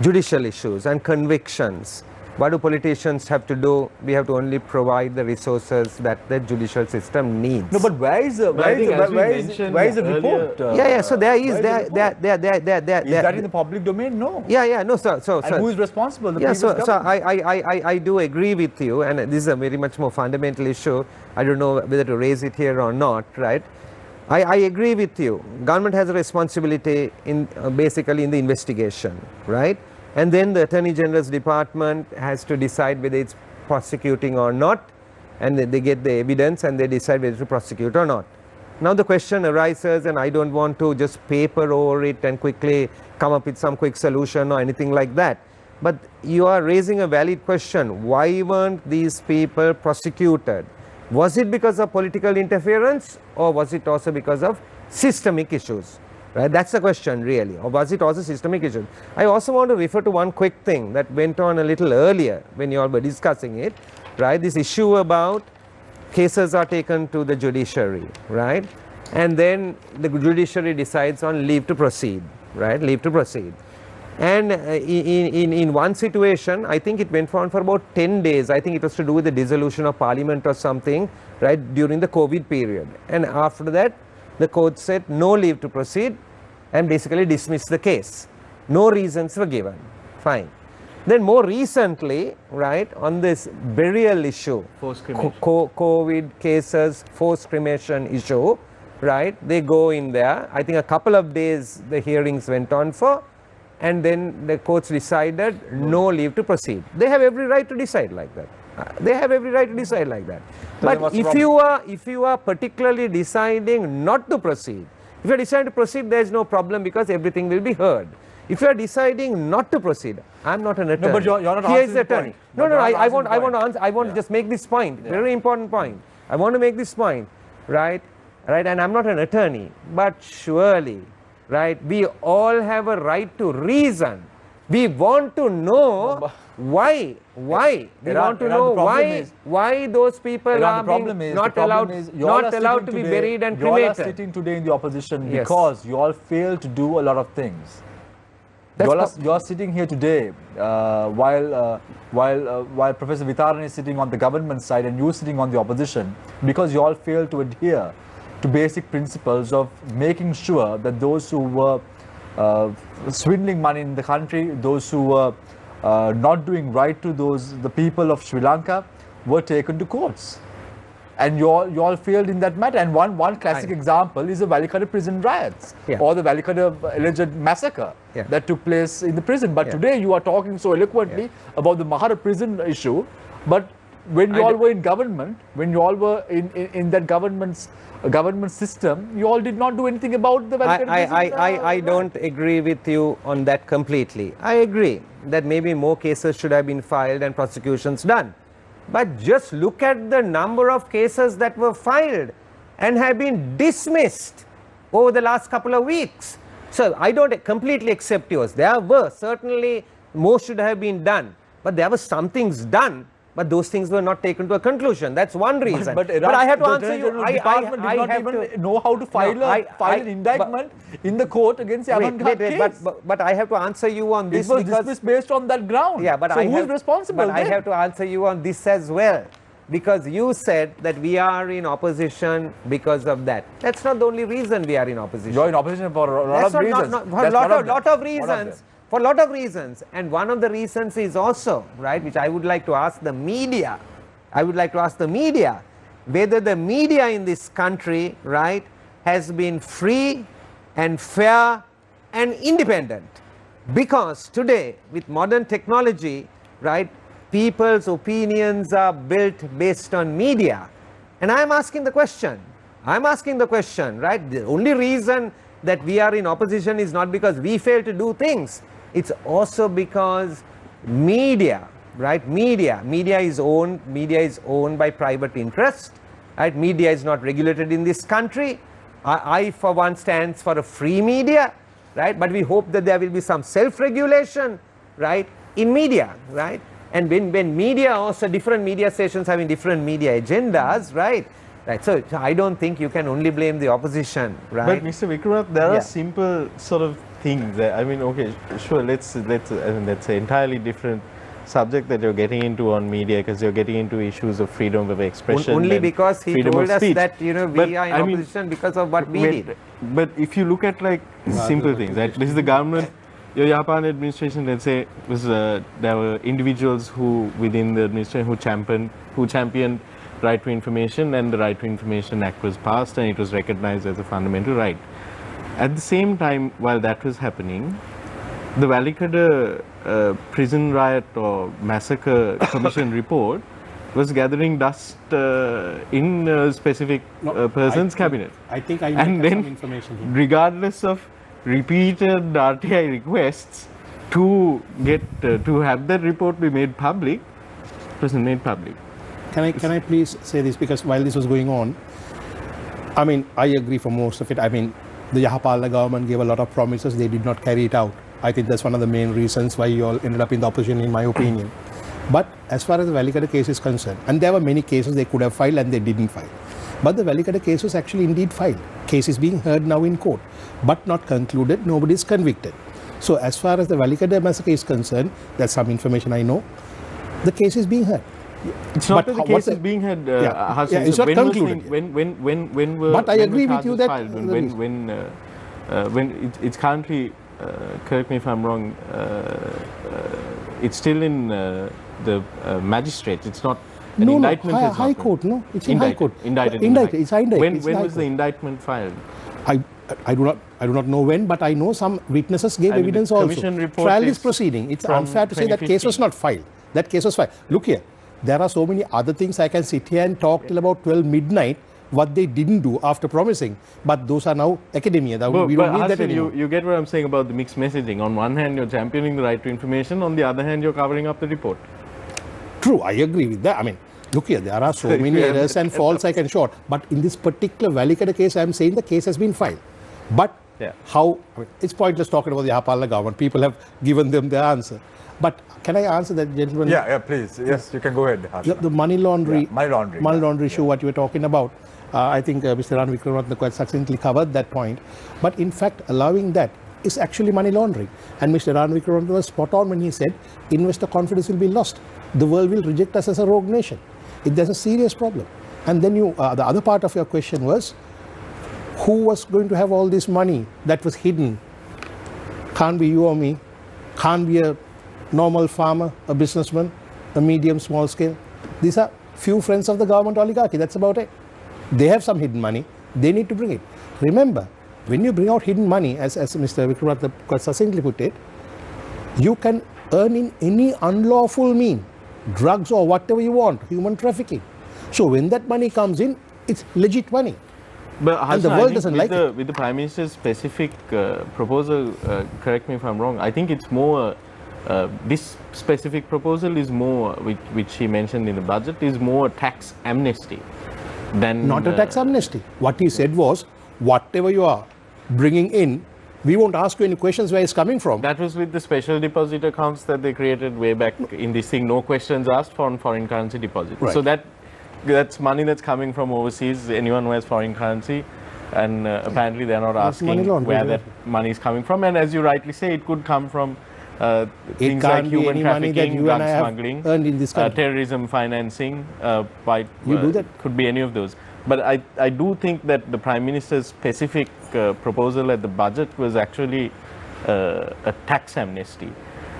Judicial issues and convictions, what do politicians have to do? We have to only provide the resources that the judicial system needs. No, but where is the report? So there is, is that in the public domain? No. No, so and who is responsible? The so I do agree with you, and this is a very much more fundamental issue. I don't know whether to raise it here or not, right? I agree with you. Government has a responsibility in basically in the investigation, right? And then the Attorney General's department has to decide whether it's prosecuting or not, and they get the evidence and they decide whether to prosecute or not. Now the question arises, and I don't want to just paper over it and quickly come up with some quick solution or anything like that. But you are raising a valid question. Why weren't these people prosecuted? Was it because of political interference, or was it also because of systemic issues? Right? That's the question really. Or was it also systemic issue? I also want to refer to one quick thing that went on a little earlier when you all were discussing it. Right? This issue about cases are taken to the judiciary, right? And then the judiciary decides on leave to proceed, right? Leave to proceed. And in one situation, I think it went on for about 10 days. I think it was to do with the dissolution of parliament or something, right, during the COVID period. And after that, the court said no leave to proceed and basically dismissed the case. No reasons were given. Fine. Then more recently, right, on this burial issue, COVID cases, forced cremation issue, right, they go in there. I think a couple of days the hearings went on for, and then the courts decided no leave to proceed. They have every right to decide like that. They have every right to decide like that. So but if you are particularly deciding not to proceed, if you are deciding to proceed, there is no problem because everything will be heard. If you are deciding not to proceed, I am not an attorney. No, but you're not Here is the answering attorney. the point. No, I want to answer. I want to just make this point. Very important point. I want to make this point, right? Right, and I'm not an attorney, but surely, right, we all have a right to reason. We want to know Why? We want to know why those people are being not allowed to be buried and cremated. You all are sitting today in the opposition because you all failed to do a lot of things. You are sitting here today while Professor Vitharan is sitting on the government side and you sitting on the opposition because you all failed to adhere to basic principles of making sure that those who were swindling money in the country, those who were not doing right to the people of Sri Lanka were taken to courts. And you all failed in that matter. And one classic example is the Valikada prison riots or the Valikada alleged massacre that took place in the prison. But today you are talking so eloquently about the Mahara prison issue. But when you all were in government, when you all were in that government system, you all did not do anything about the Valikada prison. I don't agree with you on that completely. I agree that maybe more cases should have been filed and prosecutions done. But just look at the number of cases that were filed and have been dismissed over the last couple of weeks. So I don't completely accept yours. There were certainly more should have been done, but there were some things done, but those things were not taken to a conclusion. That's one reason. But I have to answer you. The department did not even know how to file an indictment in the court against the avant-garde case. But I have to answer you on this. It was dismissed based on that ground. Yeah, but so who is responsible? But I have to answer you on this as well. Because you said that we are in opposition because of that. That's not the only reason we are in opposition. You're in opposition for a lot of reasons. For a lot of reasons. For a lot of reasons. And one of the reasons is also, right, which I would like to ask the media. I would like to ask the media whether the media in this country, right, has been free and fair and independent. Because today, with modern technology, right, people's opinions are built based on media. And I'm asking the question, right? The only reason that we are in opposition is not because we fail to do things. It's also because media, right? Media is owned by private interest, right? Media is not regulated in this country. I for one stands for a free media, right? But we hope that there will be some self-regulation, right, in media, right? And when media, also different media stations having different media agendas, right? Right. So I don't think you can only blame the opposition, right? But Mr. Vikramath, there are simple sort of things that, I mean, okay, sure, let's I mean, that's an entirely different subject that you're getting into on media, because you're getting into issues of freedom of expression. Only because he told us that, you know, we are in opposition because of what we did. But if you look at like simple things, right? This is the government. Your Japan administration, let's say, was there were individuals who within the administration who championed right to information, and the Right to Information Act was passed and it was recognized as a fundamental right. At the same time, while that was happening, the Valikada prison riot or massacre commission report was gathering dust in a specific person's cabinet. I think I and have then, some information here. Regardless of repeated RTI requests to get to have that report be made public, it wasn't made public. Can I please say this, because while this was going on, I mean, I agree for most of it. I mean, the Yahapala government gave a lot of promises, they did not carry it out. I think that's one of the main reasons why you all ended up in the opposition, in my opinion. But as far as the Valikada case is concerned, and there were many cases they could have filed and they didn't file. But the Valikada case was actually indeed filed. Case is being heard now in court, but not concluded, nobody is convicted. So as far as the Valikada massacre is concerned, that's some information I know, the case is being heard. It's not that the case is being heard, it's not concluded. When were, but I agree with you that when it's currently, correct me if I'm wrong, it's still in the magistrate. It's not an indictment. No, High Court. No, it's in High Court. Indicted. It's indicted. When was the indictment filed? I do not know when, but I know some witnesses gave evidence also. Trial is proceeding. It's unfair to say that case was not filed. That case was filed. Look here, there are so many other things I can sit here and talk till about 12 midnight what they didn't do after promising, but those are now academia. We don't need that anymore. You get what I'm saying about the mixed messaging. On one hand, you're championing the right to information. On the other hand, you're covering up the report. True, I agree with that. I mean, look here, there are so many errors and faults I can show. But in this particular Valikada case, I'm saying the case has been filed. But how, it's pointless talking about the Yahapala government. People have given them their answer. But can I answer that, gentleman? Yeah, please. Yes, you can go ahead, Harshana. The money laundering, money laundering issue, what you were talking about, I think Mr. Ran Wickramaratne quite succinctly covered that point. But in fact, allowing that is actually money laundering. And Mr. Ran Wickramaratne was spot on when he said investor confidence will be lost. The world will reject us as a rogue nation. There's a serious problem. And then the other part of your question was, who was going to have all this money that was hidden? Can't be you or me. Can't be a normal farmer, a businessman, a medium, small scale. These are few friends of the government oligarchy. That's about it. They have some hidden money. They need to bring it. Remember, when you bring out hidden money, as Mr. Wickramaratne quite succinctly put it, you can earn in any unlawful mean, drugs or whatever you want, human trafficking. So when that money comes in, it's legit money. But and the world doesn't like it. With the Prime Minister's specific proposal, correct me if I'm wrong, I think it's more, this specific proposal is more, which he mentioned in the budget, is more tax amnesty than... Not a tax amnesty. What he said was, whatever you are bringing in, we won't ask you any questions where it's coming from. That was with the special deposit accounts that they created way back in this thing, no questions asked for foreign currency deposits. Right. So that's money that's coming from overseas, anyone who has foreign currency, and apparently they're not asking where that money is coming from. And as you rightly say, it could come from things like human trafficking, drug smuggling, terrorism financing, could be any of those. But I do think that the Prime Minister's specific proposal at the budget was actually a tax amnesty.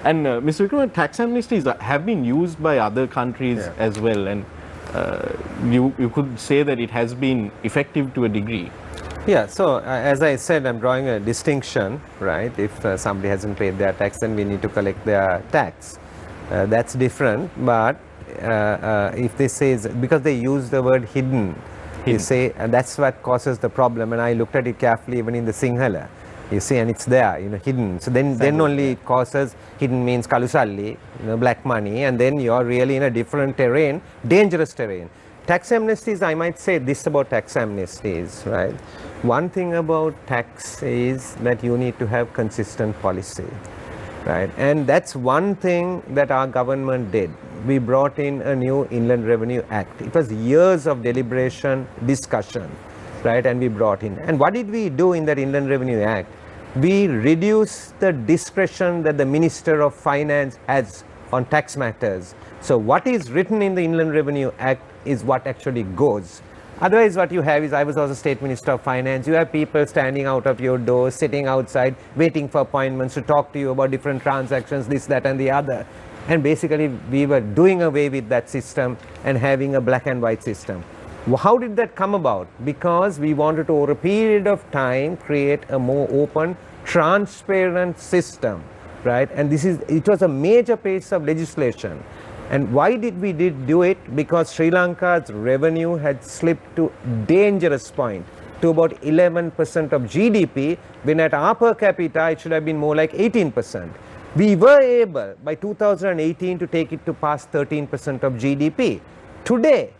And Mr. Wickramaratne, tax amnesties have been used by other countries as well, and you could say that it has been effective to a degree. Yeah, so as I said, I'm drawing a distinction, right? If somebody hasn't paid their tax, then we need to collect their tax. That's different, but if they say, because they use the word hidden. You say, and that's what causes the problem. And I looked at it carefully, even in the Sinhala, you see, and it's there, hidden. So then only it causes, hidden means kalusalli, black money, and then you're really in a different terrain, dangerous terrain. Tax amnesties, I might say this about tax amnesties, right? One thing about tax is that you need to have consistent policy, right? And that's one thing that our government did. We brought in a new Inland Revenue Act. It was years of deliberation, discussion, right? And we brought in. And what did we do in that Inland Revenue Act? We reduced the discretion that the Minister of Finance has on tax matters. So what is written in the Inland Revenue Act is what actually goes. Otherwise, what you have is, I was also State Minister of Finance, you have people standing out of your door, sitting outside, waiting for appointments to talk to you about different transactions, this, that, and the other. And basically, we were doing away with that system and having a black and white system. How did that come about? Because we wanted to, over a period of time, create a more open, transparent system, right? And it was a major piece of legislation. And why did we do it? Because Sri Lanka's revenue had slipped to dangerous point, to about 11% of GDP, when at our per capita, it should have been more like 18%. We were able, by 2018, to take it to past 13% of GDP. Today,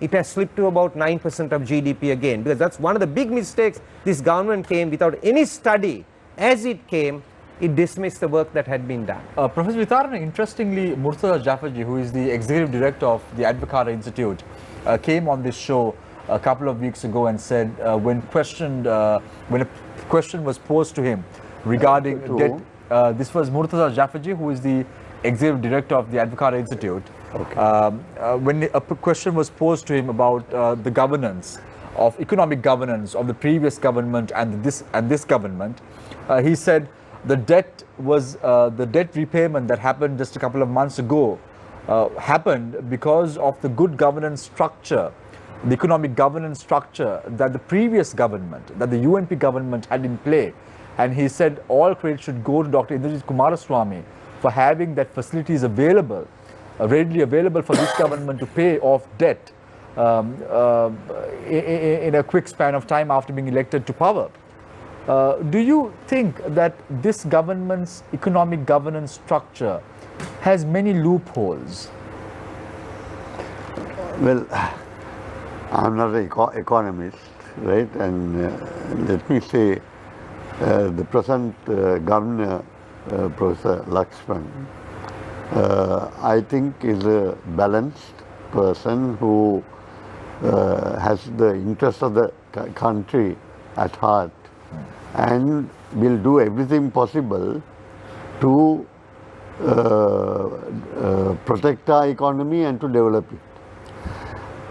it has slipped to about 9% of GDP again, because that's one of the big mistakes. This government came without any study. As it came, it dismissed the work that had been done. Professor Witharana, interestingly, Murtaza Jafarji, who is the executive director of the Advocata Institute, came on this show a couple of weeks ago and said, when a question was posed to him regarding debt, this was Murtaza Jafarji, who is the executive director of the Advocata Institute. Okay. When a question was posed to him about the governance, of economic governance of the previous government and this government, he said the debt repayment that happened just a couple of months ago happened because of the good governance structure, the economic governance structure that the previous government, that the UNP government had in play. And he said all credit should go to Dr. Indrajit Kumaraswamy for having that facilities available, readily available for this government to pay off debt in a quick span of time after being elected to power. Do you think that this government's economic governance structure has many loopholes? Well, I'm not an economist, right? And let me say, the present governor, Professor Laxman, I think is a balanced person who has the interest of the country at heart and will do everything possible to protect our economy and to develop it.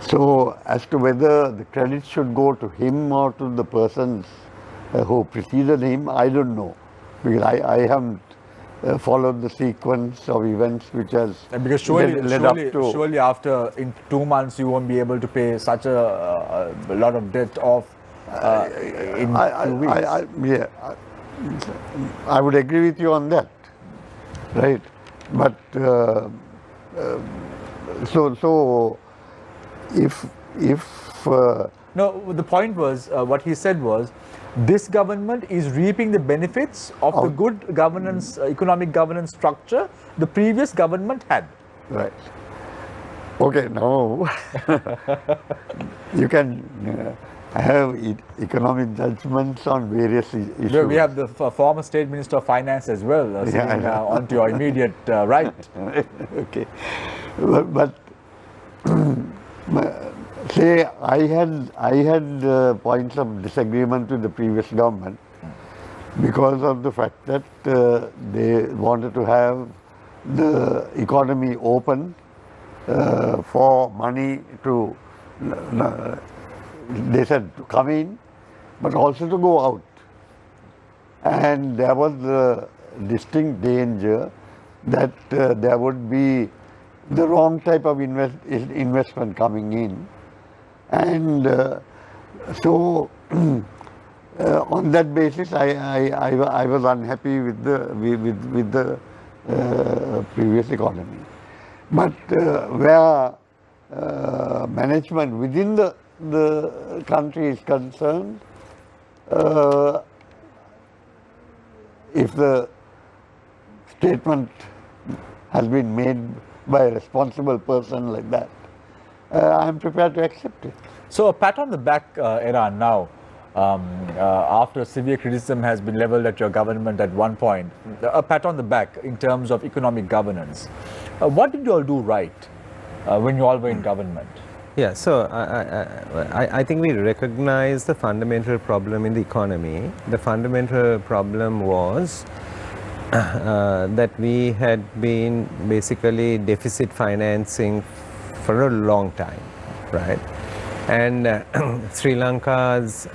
So as to whether the credit should go to him or to the persons who preceded him, I don't know, because I haven't followed the sequence of events which has because surely, led up to... surely after in 2 months you won't be able to pay such a lot of debt off in 2 weeks. I would agree with you on that, right? But so if no, the point was what he said was this government is reaping the benefits of the good governance, economic governance structure the previous government had. Right. Okay, now you can have economic judgments on various issues. We have the former State Minister of Finance as well, sitting onto your immediate right. Okay, but say I had points of disagreement with the previous government because of the fact that they wanted to have the economy open for money to, they said, to come in, but also to go out. And there was a distinct danger that there would be the wrong type of investment coming in. And so on that basis, I was unhappy with the previous economy. But where management within the country is concerned, if the statement has been made by a responsible person like that, I am prepared to accept it. So a pat on the back era now, after severe criticism has been leveled at your government at one point, a pat on the back in terms of economic governance. What did you all do right when you all were in government? Yeah, so I think we recognize the fundamental problem in the economy. The fundamental problem was that we had been basically deficit financing for a long time, right? And Sri Lanka's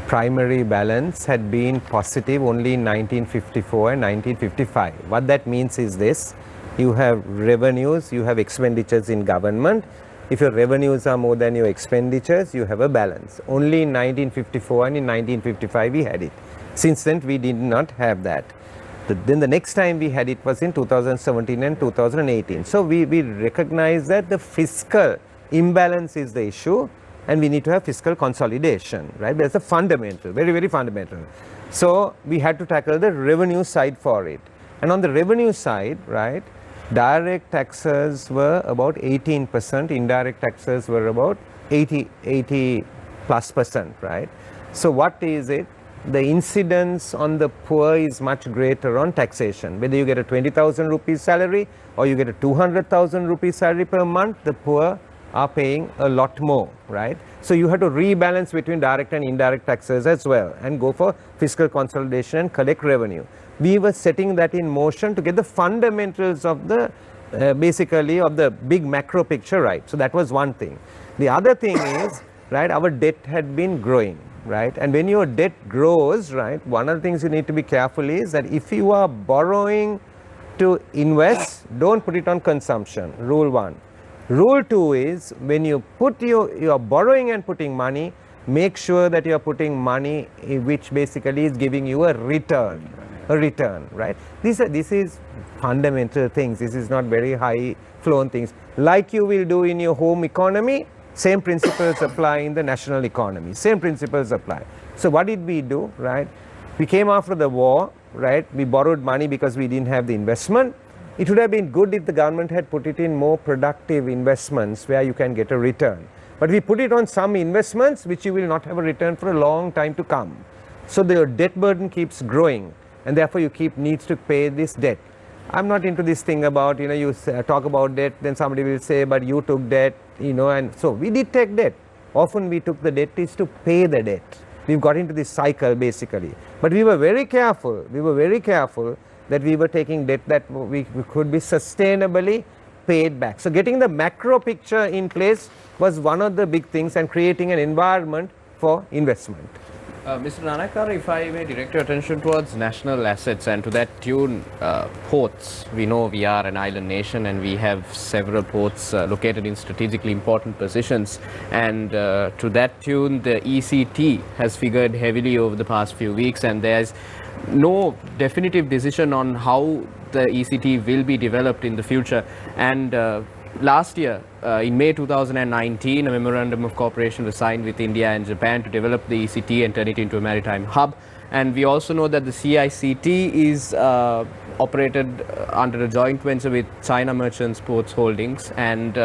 primary balance had been positive only in 1954 and 1955. What that means is this: you have revenues, you have expenditures in government. If your revenues are more than your expenditures, you have a balance. Only in 1954 and in 1955 we had it. Since then we did not have that. Then the next time we had it was in 2017 and 2018. So we recognize that the fiscal imbalance is the issue and we need to have fiscal consolidation, right? That's a fundamental, very, very fundamental. So we had to tackle the revenue side for it. And on the revenue side, right, direct taxes were about 18%, indirect taxes were about 80 plus %, right? So what is it? The incidence on the poor is much greater on taxation. Whether you get a 20,000 rupees salary or you get a 200,000 rupees salary per month, the poor are paying a lot more, right? So you have to rebalance between direct and indirect taxes as well and go for fiscal consolidation and collect revenue. We were setting that in motion to get the fundamentals of the basically of the big macro picture right. So that was one thing. The other thing is, right, our debt had been growing, right? And when your debt grows, right, one of the things you need to be careful is that if you are borrowing to invest, don't put it on consumption, rule 1. Rule 2 is when you put you are borrowing and putting money, make sure that you are putting money which basically is giving you a return, right? This is fundamental things. This is not very high flown things. Like you will do in your home economy, same principles apply in the national economy. Same principles apply. So what did we do, right? We came after the war, right? We borrowed money because we didn't have the investment. It would have been good if the government had put it in more productive investments where you can get a return. But we put it on some investments which you will not have a return for a long time to come. So the debt burden keeps growing and therefore you needs to pay this debt. I'm not into this thing about, you talk about debt, then somebody will say, but you took debt, and so we did take debt. Often we took the debt is to pay the debt. We've got into this cycle basically. But we were very careful. We were very careful that we were taking debt that we could be sustainably paid back. So getting the macro picture in place was one of the big things, and creating an environment for investment. Mr. Nanakar, if I may direct your attention towards national assets, and to that tune, ports. We know we are an island nation and we have several ports located in strategically important positions, and to that tune the ECT has figured heavily over the past few weeks, and there's no definitive decision on how the ECT will be developed in the future. And last year, in May 2019, a memorandum of cooperation was signed with India and Japan to develop the ECT and turn it into a maritime hub. And we also know that the CICT is operated under a joint venture with China Merchants Ports Holdings. And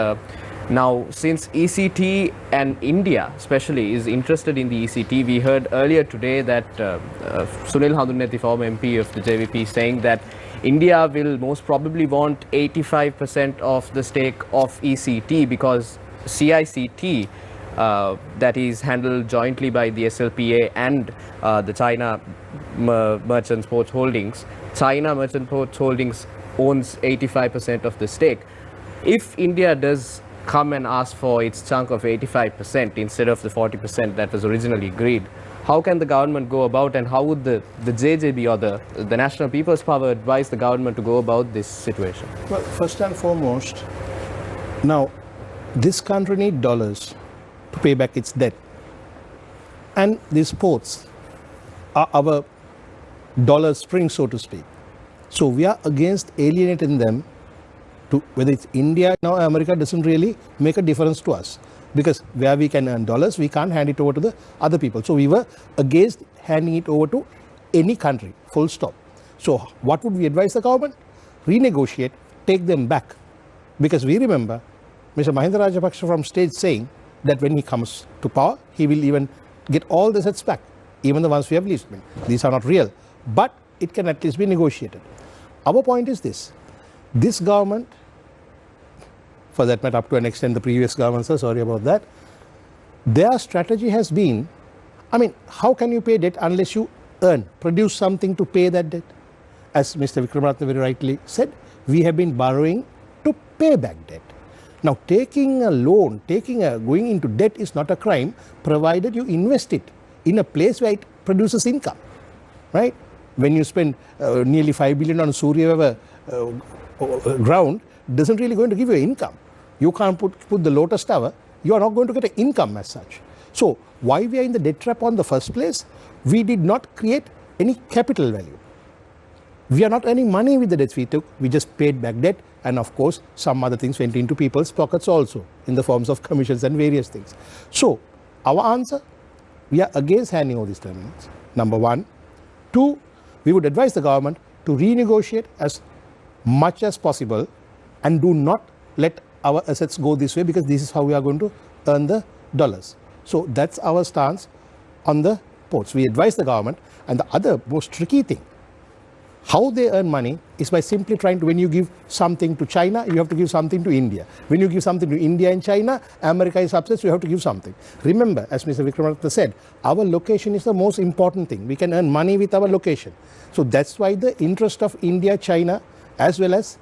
now, since ECT and India especially is interested in the ECT, we heard earlier today that Sunil Hadunneti, former MP of the JVP, saying that India will most probably want 85% of the stake of ECT, because CICT, that is handled jointly by the SLPA and the China Merchants Ports Holdings. China Merchants Ports Holdings owns 85% of the stake. If India does come and ask for its chunk of 85% instead of the 40% that was originally agreed, how can the government go about, and how would the JJB or the National People's Power advise the government to go about this situation? Well, first and foremost, now this country needs dollars to pay back its debt. And these ports are our dollar spring, so to speak. So we are against alienating them to, whether it's India or America, doesn't really make a difference to us. Because where we can earn dollars, we can't hand it over to the other people. So we were against handing it over to any country, full stop. So what would we advise the government? Renegotiate, take them back. Because we remember Mr. Mahinda Rajapaksa from stage saying that when he comes to power, he will even get all the assets back, even the ones we have leased. These are not real, but it can at least be negotiated. Our point is this: this government, for that matter, up to an extent the previous government, sir, sorry about that, their strategy has been, how can you pay debt unless you produce something to pay that debt? As Mr. Wickramaratne very rightly said, we have been borrowing to pay back debt. Now, taking a loan, going into debt is not a crime, provided you invest it in a place where it produces income, right? When you spend nearly 5 billion on Surya ground, doesn't really going to give you income. You can't put the Lotus Tower, you are not going to get an income as such. So why we are in the debt trap on the first place? We did not create any capital value. We are not earning money with the debts we took, we just paid back debt, and of course some other things went into people's pockets also in the forms of commissions and various things. So our answer, we are against handing over these terminals, number one. Two, we would advise the government to renegotiate as much as possible and do not let our assets go this way, because this is how we are going to earn the dollars. So that's our stance on the ports. We advise the government, and the other most tricky thing, how they earn money is by simply trying to, when you give something to China, you have to give something to India. When you give something to India and China, America is upset, so you have to give something. Remember, as Mr. Wickramaratne said, our location is the most important thing. We can earn money with our location. So that's why the interest of India, China, as well as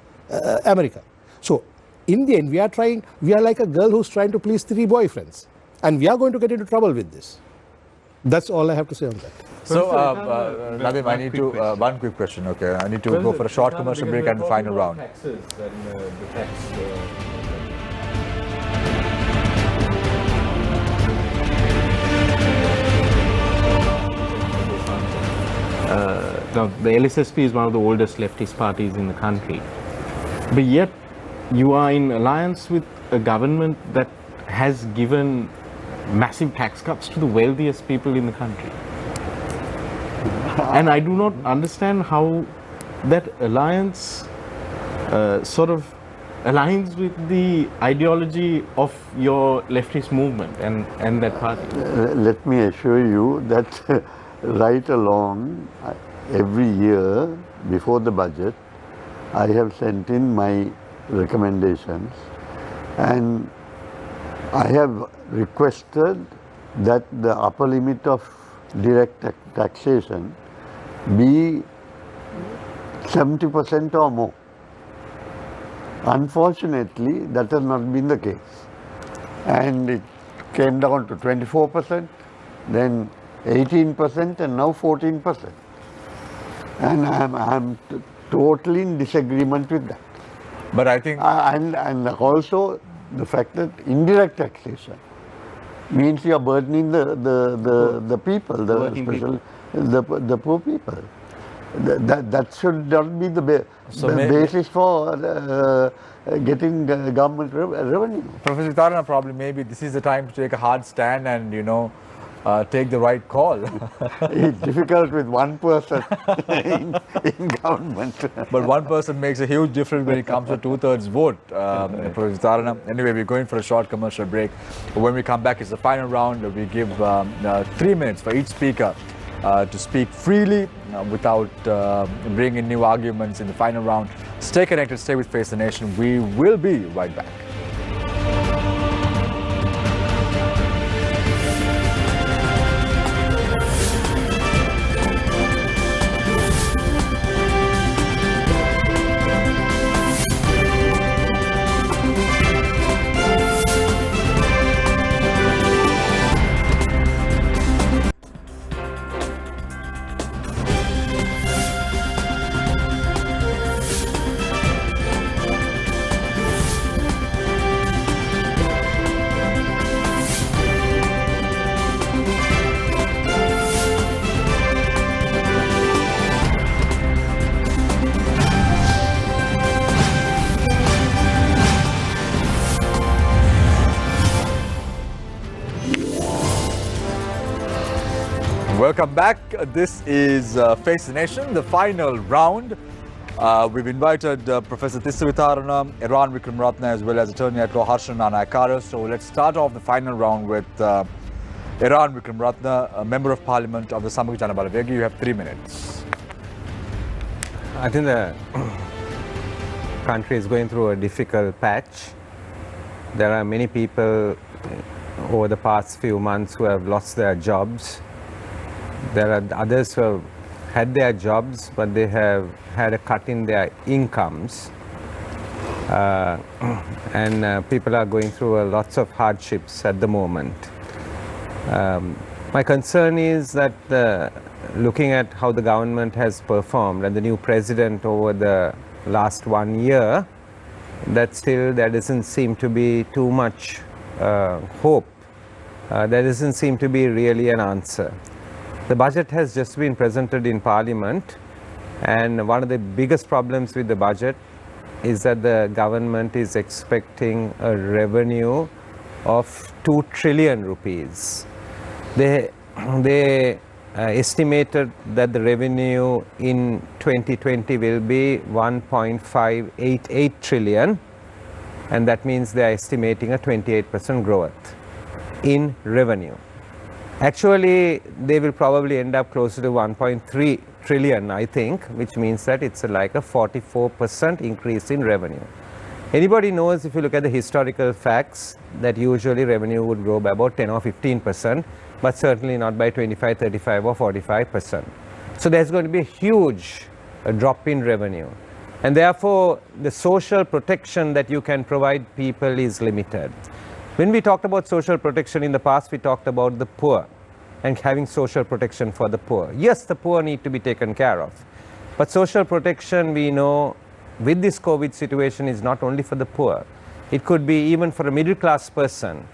America. So in the end, we are like a girl who's trying to please 3 boyfriends, and we are going to get into trouble with this. That's all I have to say on that. So, Nadim, I need to, one quick question, okay. I need to go for a short commercial break and the final round. Now, the LSSP is one of the oldest leftist parties in the country, but yet you are in alliance with a government that has given massive tax cuts to the wealthiest people in the country. And I do not understand how that alliance sort of aligns with the ideology of your leftist movement and that party. Let me assure you that right along, every year before the budget, I have sent in my recommendations, and I have requested that the upper limit of direct taxation be 70% or more. Unfortunately, that has not been the case, and it came down to 24%, then 18%, and now 14%. And I'm totally in disagreement with that. But I think... and also the fact that indirect taxation means you are burdening the people, especially the poor people. That should not be the basis for getting government revenue. Professor Vitarana, probably maybe this is the time to take a hard stand and, you know, take the right call. It's difficult with one person in government. But one person makes a huge difference when it comes to two-thirds vote, Professor Vitarana. Anyway, we're going for a short commercial break. When we come back, it's the final round. We give 3 minutes for each speaker to speak freely without bringing new arguments in the final round. Stay connected, stay with Face the Nation. We will be right back. Welcome back. This is Face the Nation, the final round. We've invited Professor Tissa Vitarana, Iran Wickramaratne, as well as Attorney at Law Harshan Anayakara. So let's start off the final round with Iran Wickramaratne, a Member of Parliament of the Samagga Jana Balawega. You have 3 minutes. I think the country is going through a difficult patch. There are many people over the past few months who have lost their jobs. There are others who have had their jobs, but they have had a cut in their incomes. And people are going through lots of hardships at the moment. My concern is that looking at how the government has performed and the new president over the last 1 year, that still there doesn't seem to be too much hope. There doesn't seem to be really an answer. The budget has just been presented in Parliament, and one of the biggest problems with the budget is that the government is expecting a revenue of 2 trillion rupees. They estimated that the revenue in 2020 will be 1.588 trillion, and that means they are estimating a 28% growth in revenue. Actually, they will probably end up closer to 1.3 trillion, I think, which means that it's like a 44% increase in revenue. Anybody knows, if you look at the historical facts, that usually revenue would grow by about 10 or 15%, but certainly not by 25, 35 or 45%. So there's going to be a huge drop in revenue. And therefore, the social protection that you can provide people is limited. When we talked about social protection in the past, we talked about the poor and having social protection for the poor. Yes, the poor need to be taken care of. But social protection, we know, with this COVID situation is not only for the poor. It could be even for a middle class person.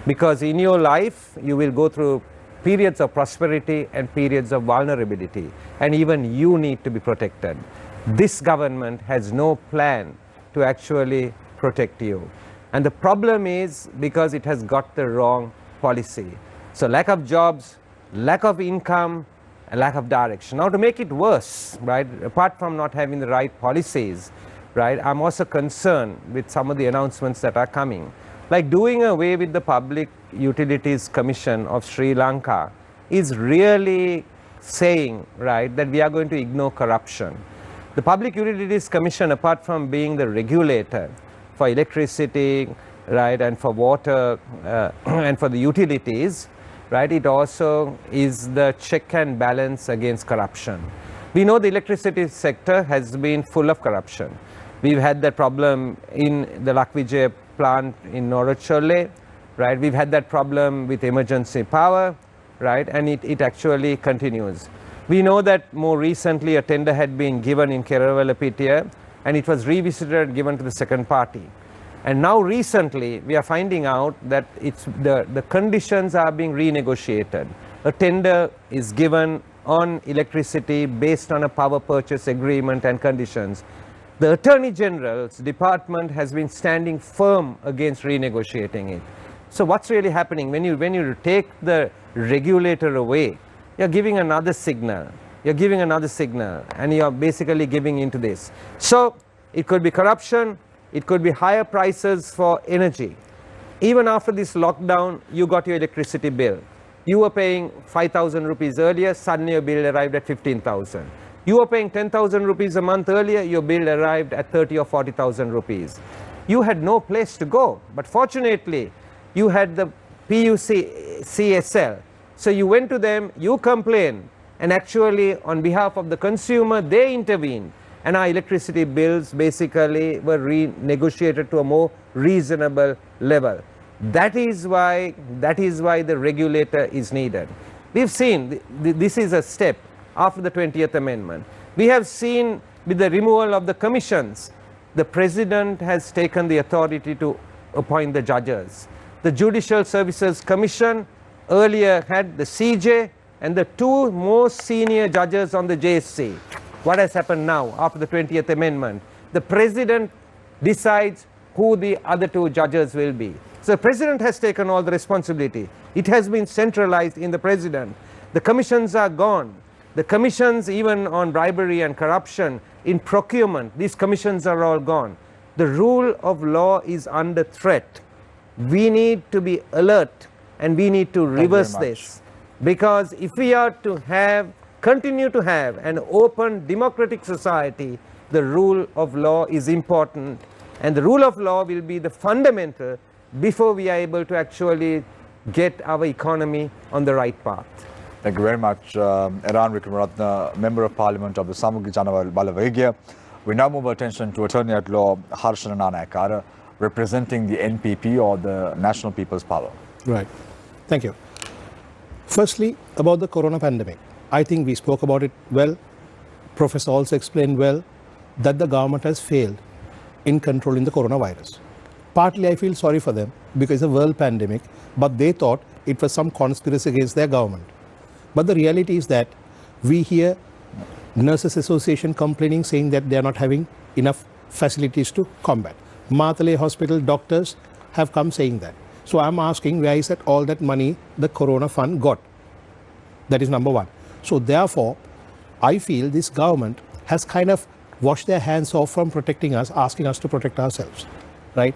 Because in your life, you will go through periods of prosperity and periods of vulnerability. And even you need to be protected. This government has no plan to actually protect you. And the problem is because it has got the wrong policy. So lack of jobs, lack of income, and lack of direction. Now to make it worse, right, apart from not having the right policies, right, I'm also concerned with some of the announcements that are coming. Like doing away with the Public Utilities Commission of Sri Lanka is really saying, right, that we are going to ignore corruption. The Public Utilities Commission, apart from being the regulator for electricity, right, and for water and for the utilities, right, it also is the check and balance against corruption. We know the electricity sector has been full of corruption. We've had that problem in the Lakvijay plant in Norachole, right? We've had that problem with emergency power, right? And it actually continues. We know that more recently a tender had been given in Keravalla PTA and it was revisited and given to the second party. And now recently we are finding out that the conditions are being renegotiated. A tender is given on electricity based on a power purchase agreement and conditions. The Attorney General's department has been standing firm against renegotiating it. So what's really happening when you take the regulator away, you're giving another signal. You're giving another signal and you're basically giving into this. So it could be corruption, it could be higher prices for energy. Even after this lockdown, you got your electricity bill. You were paying 5,000 rupees earlier, suddenly your bill arrived at 15,000. You were paying 10,000 rupees a month earlier, your bill arrived at 30 or 40,000 rupees. You had no place to go, but fortunately, you had the PUC CSL. So you went to them, you complained, and actually on behalf of the consumer, they intervened. And our electricity bills basically were renegotiated to a more reasonable level. That is why the regulator is needed. We've seen this is a step after the 20th Amendment. We have seen with the removal of the commissions, the President has taken the authority to appoint the judges. The Judicial Services Commission earlier had the CJ and the two most senior judges on the JSC. What has happened now after the 20th Amendment? The President decides who the other two judges will be. So the President has taken all the responsibility. It has been centralized in the President. The commissions are gone. The commissions, even on bribery and corruption, in procurement, these commissions are all gone. The rule of law is under threat. We need to be alert and we need to reverse this. Because if we are to continue to have an open democratic society, the rule of law is important. And the rule of law will be the fundamental before we are able to actually get our economy on the right path. Thank you very much, Eran Wickramaratne, Member of Parliament of the Samagri Jana Balawegya. We now move our attention to Attorney at Law Harshana Nanayakara, representing the NPP or the National People's Power. Right. Thank you. Firstly, about the corona pandemic. I think we spoke about it well. Professor also explained well that the government has failed in controlling the coronavirus. Partly I feel sorry for them because it's a world pandemic, but they thought it was some conspiracy against their government. But the reality is that we hear Nurses Association complaining, saying that they are not having enough facilities to combat. Matale Hospital doctors have come saying that. So I'm asking, where is that all that money the Corona Fund got? That is number one. So therefore, I feel this government has kind of washed their hands off from protecting us, asking us to protect ourselves, right?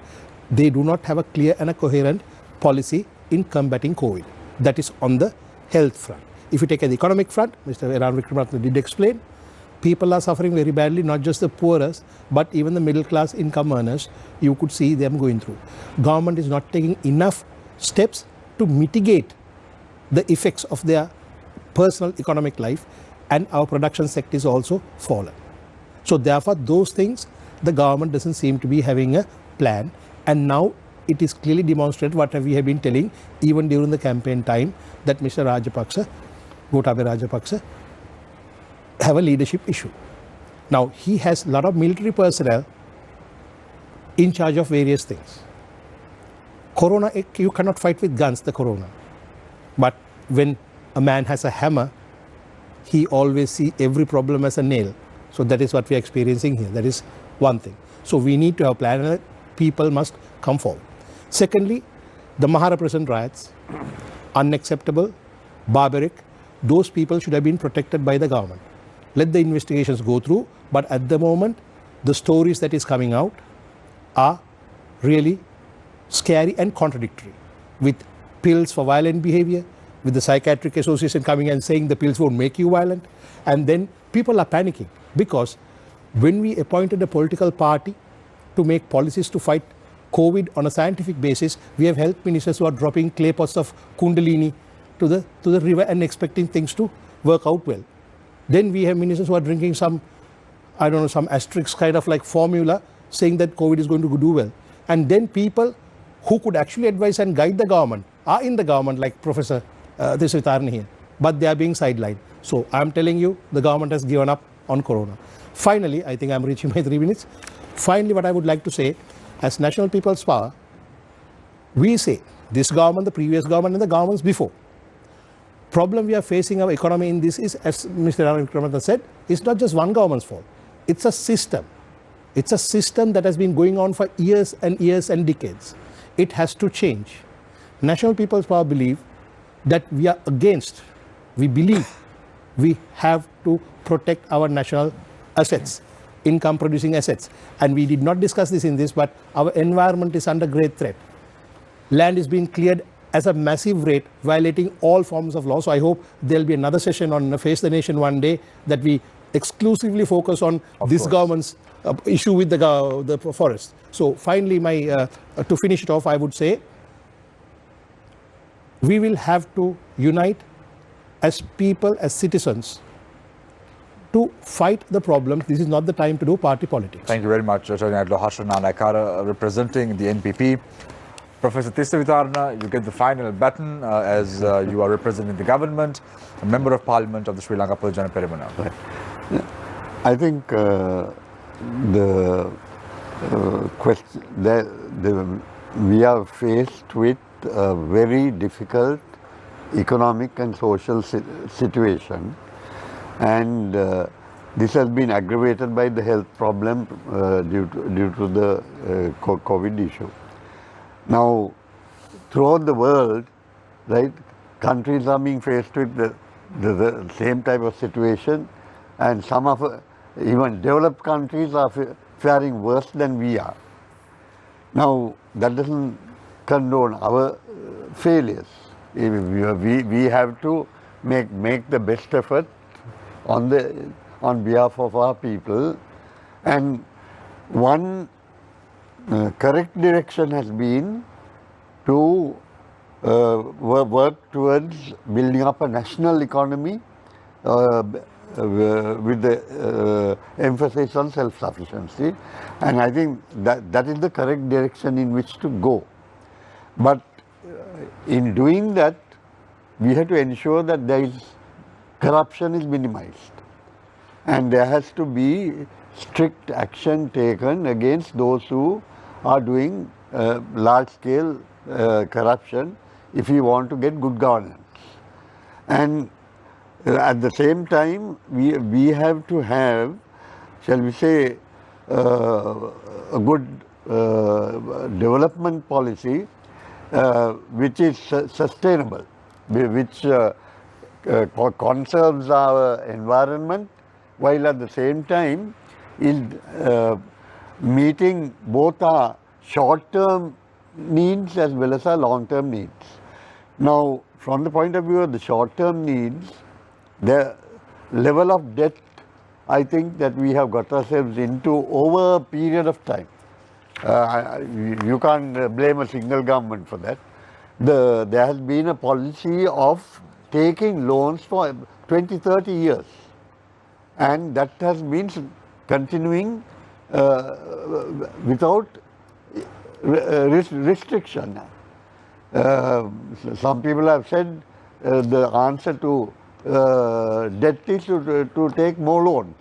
They do not have a clear and a coherent policy in combating COVID. That is on the health front. If you take the economic front, Mr. Eran Wickramaratne did explain, people are suffering very badly, not just the poorest, but even the middle class income earners, you could see them going through. Government is not taking enough steps to mitigate the effects of their personal economic life, and our production sector is also fallen. So therefore, those things, the government doesn't seem to be having a plan, and now it is clearly demonstrated what we have been telling even during the campaign time, that Mr. Gotabaya Rajapaksa have a leadership issue. Now he has a lot of military personnel in charge of various things. Corona, you cannot fight with guns, the corona. But when a man has a hammer, he always sees every problem as a nail. So that is what we are experiencing here. That is one thing. So we need to have a plan, and people must come forward. Secondly, the Maharaprasant riots, unacceptable, barbaric. Those people should have been protected by the government. Let the investigations go through, but at the moment, the stories that is coming out are really scary and contradictory, with pills for violent behavior, with the Psychiatric Association coming and saying the pills won't make you violent, and then people are panicking because When we appointed a political party to make policies to fight COVID on a scientific basis, we have health ministers who are dropping clay pots of Kundalini to the river and expecting things to work out well. Then we have ministers who are drinking some, I don't know, some asterisk kind of like formula saying that COVID is going to do well. And then people who could actually advise and guide the government are in the government, like Professor Tissa Vitarana here, but they are being sidelined. So I'm telling you, the government has given up on Corona. Finally, I think I'm reaching my 3 minutes. Finally, what I would like to say, as National People's Power, we say, this government, the previous government and the governments before, problem we are facing our economy in this is, as Mr. Vikramaratne said, it's not just one government's fault. It's a system. It's a system that has been going on for years and years and decades. It has to change. National People's Power believe that we are against, we believe we have to protect our national assets, income producing assets. And we did not discuss this in this, but our environment is under great threat. Land is being cleared as a massive rate, violating all forms of law. So I hope there'll be another session on Face the Nation one day that we exclusively focus on this government's issue with the forest. So finally, to finish it off, I would say, we will have to unite as people, as citizens, to fight the problems. This is not the time to do party politics. Thank you very much, Attorney Adlo Hashan Naikara, representing the NPP. Professor Tissa Vitarana, you get the final baton as you are representing the government, a member of Parliament of the Sri Lanka Podujana Peramana. Right. I think the question, we are faced with a very difficult economic and social situation, and this has been aggravated by the health problem due to the COVID issue. Now, throughout the world, right, countries are being faced with the same type of situation, and some of even developed countries are faring worse than we are. Now, that doesn't condone our failures. We have to make the best effort on behalf of our people, and one correct direction has been to work towards building up a national economy with the emphasis on self-sufficiency, and I think that is the correct direction in which to go. But in doing that, we have to ensure that corruption is minimized, and there has to be strict action taken against those who are doing large-scale corruption if we want to get good governance. And at the same time, we have to have, shall we say, a good development policy which is sustainable, which conserves our environment, while at the same time is meeting both our short-term needs as well as our long-term needs. Now, from the point of view of the short-term needs, the level of debt, I think that we have got ourselves into over a period of time. You can't blame a single government for that. There has been a policy of taking loans for 20, 30 years, and that has been continuing without restriction. Some people have said the answer to debt is to take more loans,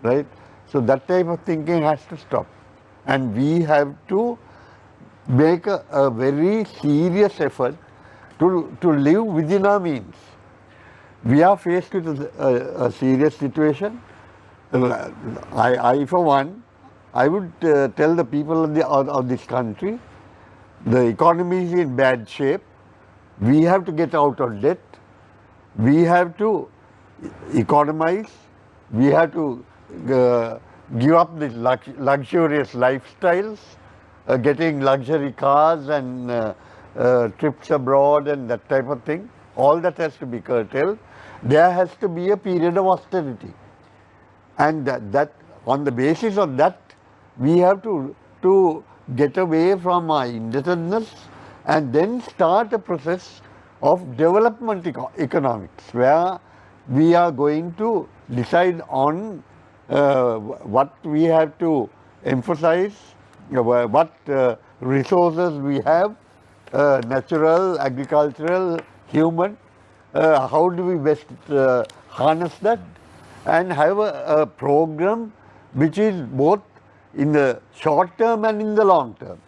right? So that type of thinking has to stop, and we have to make a very serious effort to live within our means. We are faced with a serious situation. I for one, I would tell the people of this country, the economy is in bad shape. We have to get out of debt. We have to economize. We have to give up these luxurious lifestyles, getting luxury cars and trips abroad and that type of thing. All that has to be curtailed. There has to be a period of austerity. And that on the basis of that, we have to get away from our indebtedness and then start a process of development economics, where we are going to decide on what we have to emphasize, what resources we have, natural, agricultural, human, how do we best harness that, and have a program which is both in the short term and in the long term,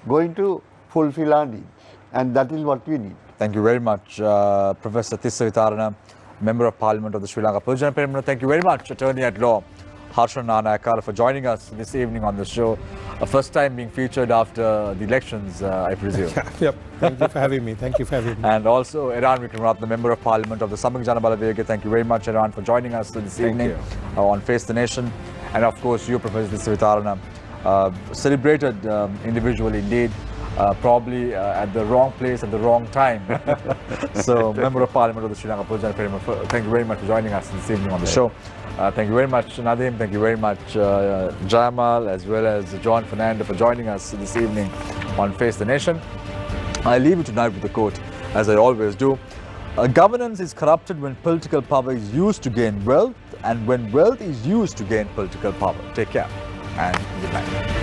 going to fulfill our needs. And that is what we need. Thank you very much, Professor Tissa Vitarana, Member of Parliament of the Sri Lanka Persian Parliament. Thank you very much, Attorney at Law Harshan Nanayakala, for joining us this evening on the show. A first time being featured after the elections, I presume. Yep. Thank you for having me. Thank you for having me. And also Iran Vikramaratne, Member of Parliament of the Samag Janabala Vega. Thank you very much, Iran, for joining us this evening on Face the Nation. And of course, you, Professor Tissa Vitarana, celebrated individual indeed. Probably at the wrong place at the wrong time. So, Member of Parliament of the Sri Lanka Persian Parliament, thank you very much for joining us this evening on the show. Thank you very much, Nadim. Thank you very much, Jamal, as well as John Fernando, for joining us this evening on Face the Nation. I leave you tonight with the quote, as I always do. Governance is corrupted when political power is used to gain wealth, and when wealth is used to gain political power. Take care and good night.